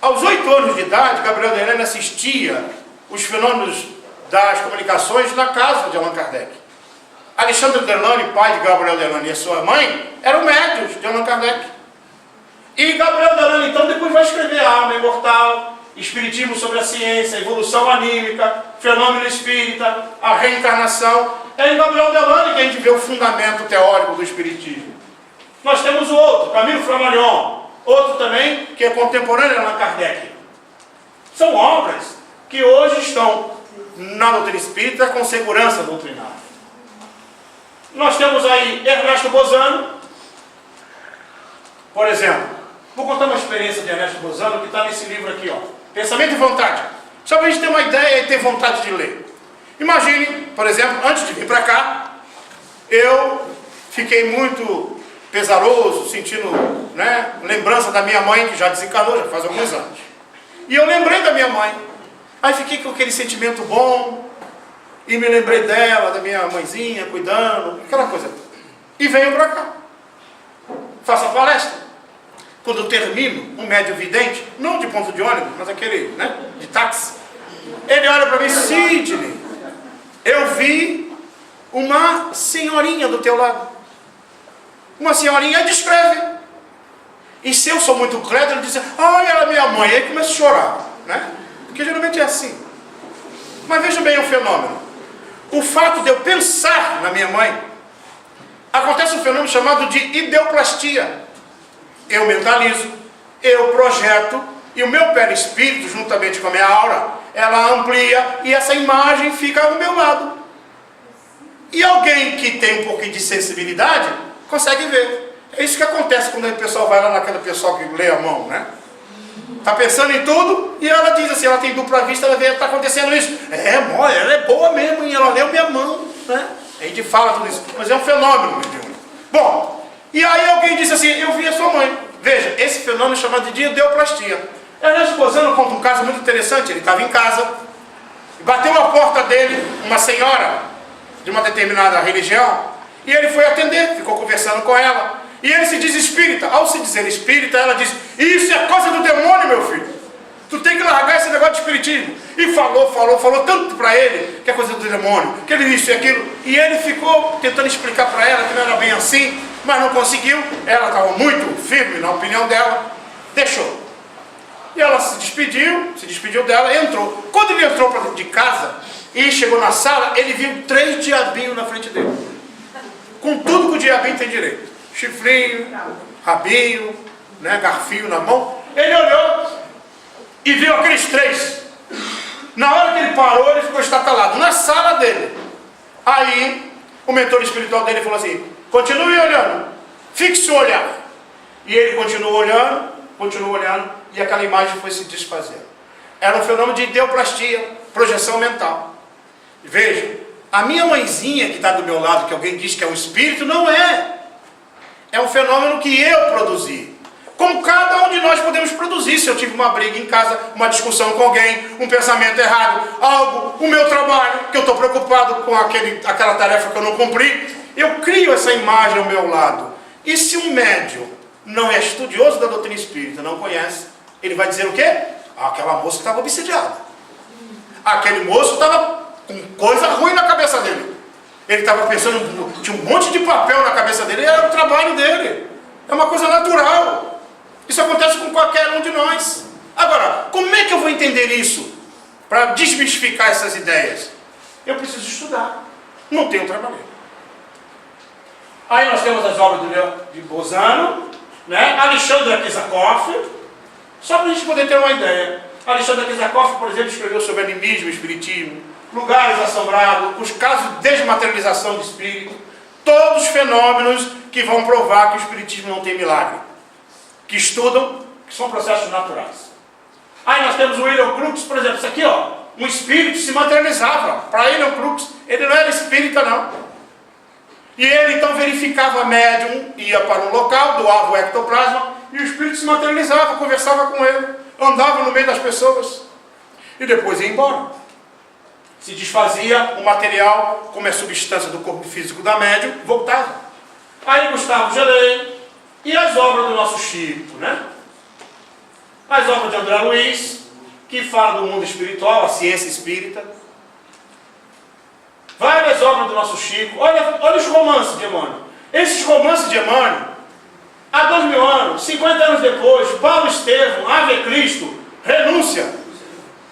aos 8 anos de idade. Gabriel Delane assistia os fenômenos das comunicações na casa de Allan Kardec. Alexandre Delane, pai de Gabriel Delane, e a sua mãe eram médiuns de Allan Kardec. E Gabriel Delane então depois vai escrever A Alma Imortal, Espiritismo sobre a Ciência, Evolução Anímica, Fenômeno Espírita, a Reencarnação. É em Gabriel Delane que a gente vê o fundamento teórico do Espiritismo. Nós temos o outro, Camilo Flammarion, outro também que é contemporâneo de Allan Kardec. São obras que hoje estão na doutrina espírita com segurança doutrinária. Nós temos aí Ernesto Bozano, por exemplo. Vou contar uma experiência de Ernesto Bozano que está nesse livro aqui, ó. Pensamento e Vontade. Só para a gente ter uma ideia e ter vontade de ler. Imagine, por exemplo, antes de vir para cá, eu fiquei muito pesaroso, sentindo, né, lembrança da minha mãe, que já desencarnou, já faz alguns anos. E eu lembrei da minha mãe. Aí fiquei com aquele sentimento bom, e me lembrei dela, da minha mãezinha, cuidando, aquela coisa. E venho para cá. Faço a palestra. Quando eu termino, um médium vidente, não de ponto de ônibus, mas aquele, né, de táxi, ele olha para mim: Sidney, eu vi uma senhorinha do teu lado. Uma senhorinha, descreve. E se eu sou muito crédulo, ele diz: ah, ela é minha mãe. Aí começa a chorar, né? Porque geralmente é assim. Mas veja bem o fenômeno. O fato de eu pensar na minha mãe, acontece um fenômeno chamado de ideoplastia. Eu mentalizo, eu projeto, e o meu perispírito, juntamente com a minha aura, ela amplia e essa imagem fica ao meu lado. E alguém que tem um pouquinho de sensibilidade consegue ver. É isso que acontece quando o pessoal vai lá naquela pessoa que lê a mão, né? Está pensando em tudo e ela diz assim, ela tem dupla vista, ela vê, está acontecendo isso. Ela é boa mesmo, e ela leu minha mão. né? A gente fala tudo isso, mas é um fenômeno mediúnico. Bom, e aí alguém disse assim, eu vi a sua mãe. Veja, esse fenômeno é chamado de ideoplastia. Ernesto Bozano conta um caso muito interessante. Ele estava em casa, bateu a porta dele uma senhora de uma determinada religião, e ele foi atender, ficou conversando com ela, e ele se diz espírita. Ao se dizer espírita, ela diz, isso é coisa do demônio, meu filho. Tu tem que largar esse negócio de espiritismo. E falou tanto para ele, que é coisa do demônio, que ele isso e aquilo, e ele ficou tentando explicar para ela que não era bem assim, mas não conseguiu. Ela estava muito firme na opinião dela, deixou. E ela se despediu dela, entrou. Quando ele entrou para dentro de casa e chegou na sala, ele viu 3 diabinhos na frente dele, com tudo que o diabinho tem direito: chifrinho, rabinho, né, garfinho na mão. Ele olhou e viu aqueles 3. Na hora que ele parou, ele ficou estatalado na sala dele. Aí o mentor espiritual dele falou assim, continue olhando, fixe o olhar. E ele continuou olhando, e aquela imagem foi se desfazendo. Era um fenômeno de ideoplastia, projeção mental. Veja, a minha mãezinha que está do meu lado, que alguém diz que é um espírito, não é. É um fenômeno que eu produzi. Como cada um de nós podemos produzir. Se eu tive uma briga em casa, uma discussão com alguém, um pensamento errado, algo, o meu trabalho, que eu estou preocupado com aquela tarefa que eu não cumpri, eu crio essa imagem ao meu lado. E se um médium não é estudioso da doutrina espírita, não conhece, ele vai dizer o quê? Aquela moça estava obsidiada. Aquele moço estava com coisa ruim na cabeça dele. Ele estava pensando, tinha um monte de papel na cabeça dele, era o trabalho dele. É uma coisa natural. Isso acontece com qualquer um de nós. Agora, como é que eu vou entender isso? Para desmistificar essas ideias? Eu preciso estudar. Não tenho trabalho. Aí nós temos as obras de Bozano, né? Alexandre Kizakov, só para a gente poder ter uma ideia. Alexandre Kizakov, por exemplo, escreveu sobre animismo, espiritismo, lugares assombrados, os casos de desmaterialização do espírito, todos os fenômenos que vão provar que o espiritismo não tem milagre, que estudam, que são processos naturais. Aí nós temos o William Crookes, por exemplo, isso aqui, ó, um espírito se materializava. Para William Crookes, ele não era espírita, não. E ele então verificava médium, ia para um local, doava o ectoplasma, e o espírito se materializava, conversava com ele, andava no meio das pessoas, e depois ia embora. Se desfazia o material, como é substância do corpo físico da médium, voltava. Aí Gustavo Gelei, e as obras do nosso Chico, né? As obras de André Luiz, que fala do mundo espiritual, a ciência espírita. Várias obras do nosso Chico. Olha os romances de Emmanuel. Esses romances de Emmanuel, há 2000 anos, 50 anos depois, Paulo Estevão, Ave Cristo, Renúncia,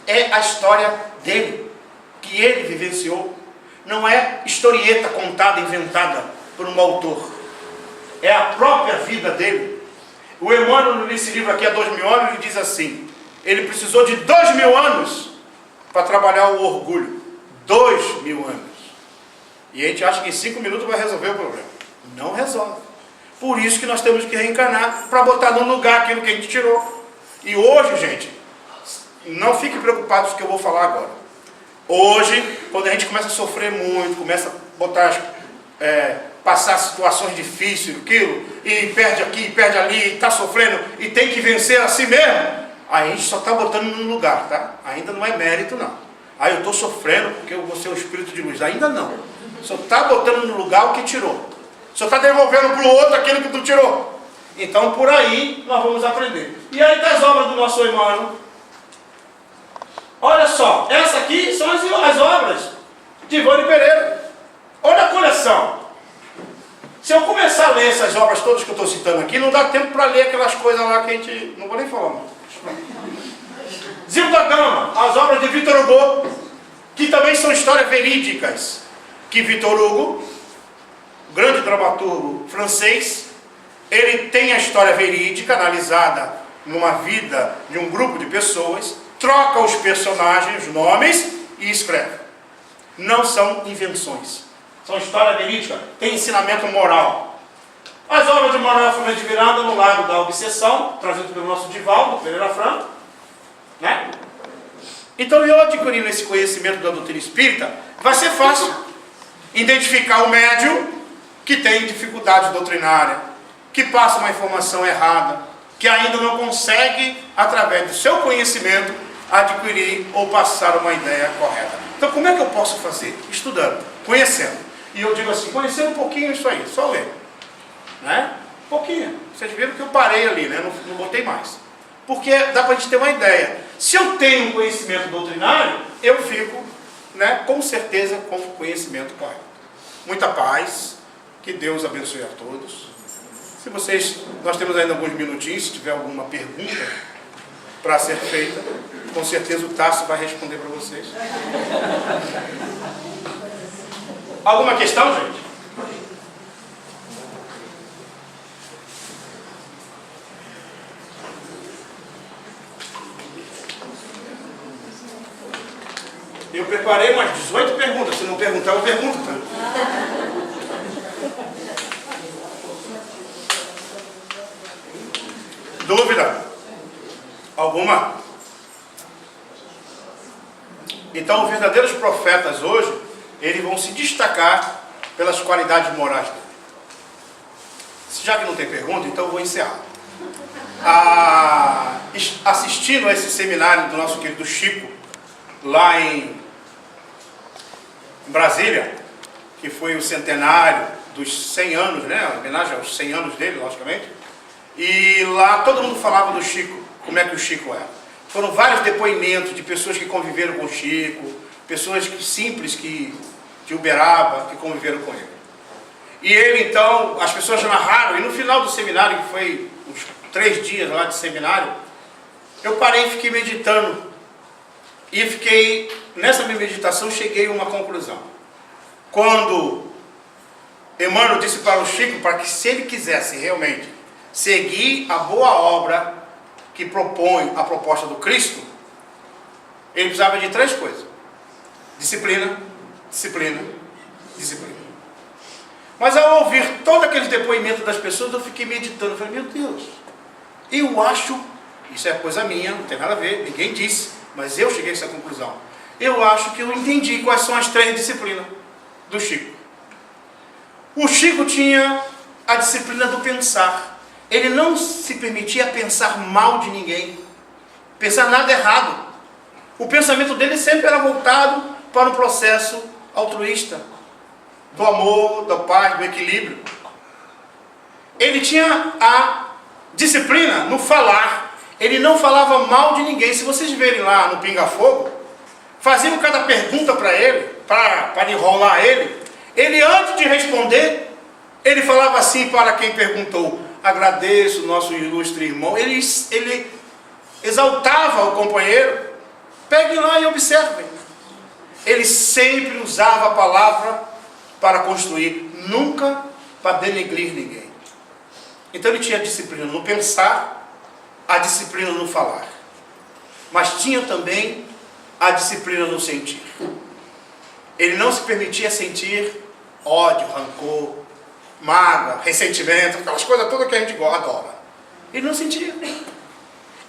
é a história dele, que ele vivenciou. Não é historieta contada, inventada por um autor. É a própria vida dele. O Emmanuel, nesse livro aqui, há 2000 anos, ele diz assim, ele precisou de 2000 anos para trabalhar o orgulho. 2000 anos. E a gente acha que em 5 minutos vai resolver o problema. Não resolve. Por isso que nós temos que reencarnar, para botar no lugar aquilo que a gente tirou. E hoje, gente, não fiquem preocupados com o que eu vou falar agora. Hoje, quando a gente começa a sofrer muito, começa a botar, passar situações difíceis, aquilo, e perde aqui, perde ali, e está sofrendo, e tem que vencer a si mesmo, a gente só está botando no lugar, tá? Ainda não é mérito, não. Aí eu estou sofrendo porque eu vou ser o espírito de luz. Ainda não. Só está botando no lugar o que tirou. Só está devolvendo para o outro aquilo que tu tirou. Então por aí nós vamos aprender. E aí das obras do nosso Emmanuel. Olha só, essa aqui são as obras de Ivone Pereira. Olha a coleção. Se eu começar a ler essas obras todas que eu estou citando aqui, não dá tempo para ler aquelas coisas lá que a gente... Não vou nem falar mais. Zilda Gama, as obras de Victor Hugo, que também são histórias verídicas. Que Victor Hugo, grande dramaturgo francês, ele tem a história verídica analisada numa vida de um grupo de pessoas, troca os personagens, os nomes e escreve. Não são invenções, são história verídica, tem ensinamento moral. As obras de Manuel Filomeno de Miranda no Lago da Obsessão, trazido pelo nosso Divaldo Pereira Franco, né? Então eu adquirindo esse conhecimento da doutrina espírita, vai ser fácil. identificar o médium que tem dificuldade doutrinária, que passa uma informação errada, que ainda não consegue, através do seu conhecimento, adquirir ou passar uma ideia correta. Então, como é que eu posso fazer? Estudando, conhecendo. E eu digo assim, conhecendo um pouquinho isso aí, só ler. Né? Um pouquinho. Vocês viram que eu parei ali, né? Não botei mais. Porque dá para a gente ter uma ideia. Se eu tenho um conhecimento doutrinário, eu fico, né, com certeza, com o conhecimento correto. Muita paz. Que Deus abençoe a todos. Se vocês, nós temos ainda alguns minutinhos, se tiver alguma pergunta para ser feita, com certeza o Tássio vai responder para vocês. Alguma questão, gente? Eu preparei umas 18 perguntas. Se não perguntar, eu pergunto, tá? Dúvida? Alguma? Então, os verdadeiros profetas hoje, eles vão se destacar pelas qualidades morais dele. Já que não tem pergunta, então eu vou encerrar. Assistindo a esse seminário do nosso querido Chico, lá em Brasília, que foi o centenário dos 100 anos, né? A homenagem aos 100 anos dele, logicamente. E lá todo mundo falava do Chico, como é que o Chico era. Foram vários depoimentos de pessoas que conviveram com o Chico, pessoas simples de Uberaba, que conviveram com ele. E ele então, as pessoas narraram, e no final do seminário, que foi uns 3 dias lá de seminário, eu parei e fiquei meditando. E fiquei, nessa minha meditação, cheguei a uma conclusão. Quando Emmanuel disse para o Chico, para que se ele quisesse realmente seguir a boa obra que propõe a proposta do Cristo, ele precisava de 3 coisas: disciplina, disciplina, disciplina. Mas ao ouvir todo aquele depoimento das pessoas, eu fiquei meditando, eu falei, meu Deus, eu acho, isso é coisa minha, não tem nada a ver, ninguém disse, mas eu cheguei a essa conclusão. Eu acho que eu entendi quais são as 3 disciplinas do Chico. O Chico tinha a disciplina do pensar. Ele não se permitia pensar mal de ninguém, pensar nada errado. O pensamento dele sempre era voltado para um processo altruísta, do amor, da paz, do equilíbrio. Ele tinha a disciplina no falar. Ele não falava mal de ninguém. Se vocês verem lá no Pinga Fogo, faziam cada pergunta para ele, para enrolar ele. Ele, antes de responder, ele falava assim para quem perguntou: agradeço, nosso ilustre irmão. Ele exaltava o companheiro. Peguem lá e observem. Ele sempre usava a palavra para construir, nunca para denegrir ninguém. Então ele tinha a disciplina no pensar, a disciplina no falar. Mas tinha também a disciplina no sentir. Ele não se permitia sentir ódio, rancor, mágoa, ressentimento, aquelas coisas todas que a gente adora. Ele não sentia.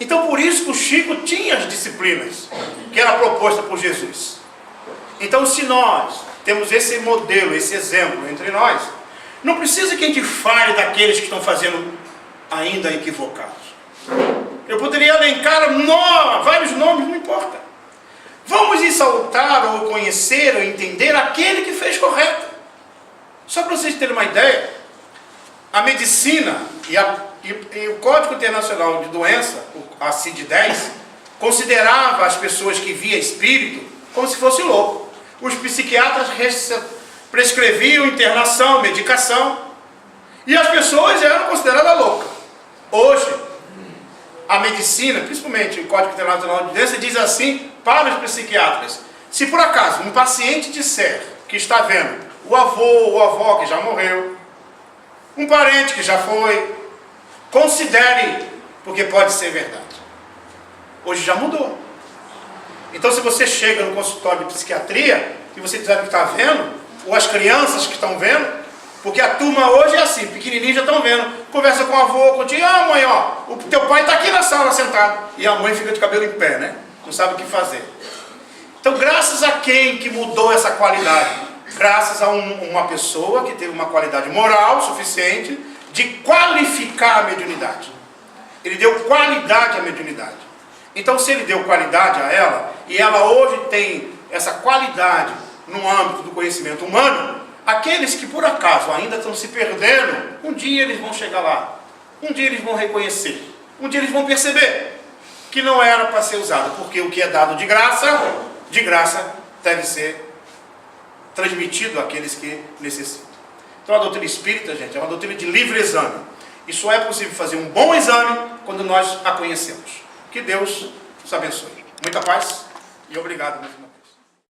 Então por isso que o Chico tinha as disciplinas que era proposta por Jesus. Então se nós temos esse modelo, esse exemplo entre nós, não precisa que a gente fale daqueles que estão fazendo ainda equivocados. Eu poderia elencar vários nomes, não importa. Vamos exaltar ou conhecer ou entender aquele que fez correto. Só para vocês terem uma ideia, a medicina e o Código Internacional de Doença, a CID-10, considerava as pessoas que via espírito como se fosse louco. Os psiquiatras prescreviam internação, medicação, e as pessoas eram consideradas loucas. Hoje, a medicina, principalmente o Código Internacional de Doença, diz assim para os psiquiatras: se por acaso um paciente disser que está vendo o avô ou a avó que já morreu, um parente que já foi, considere, porque pode ser verdade. Hoje já mudou. Então se você chega no consultório de psiquiatria e você diz que está vendo, ou as crianças que estão vendo, porque a turma hoje é assim, pequenininhos já estão vendo, conversa com o avô, com o tio: mãe, o teu pai está aqui na sala sentado, e a mãe fica de cabelo em pé, né? Não sabe o que fazer. Então graças a quem que mudou essa qualidade? graças a uma pessoa que teve uma qualidade moral suficiente de qualificar a mediunidade. Ele deu qualidade à mediunidade. Então, se ele deu qualidade a ela, e ela hoje tem essa qualidade no âmbito do conhecimento humano, aqueles que por acaso ainda estão se perdendo, um dia eles vão chegar lá, um dia eles vão reconhecer, um dia eles vão perceber que não era para ser usado, porque o que é dado de graça deve ser transmitido àqueles que necessitam. Então a doutrina espírita, gente, é uma doutrina de livre exame. E só é possível fazer um bom exame quando nós a conhecemos. Que Deus nos abençoe. Muita paz e obrigado.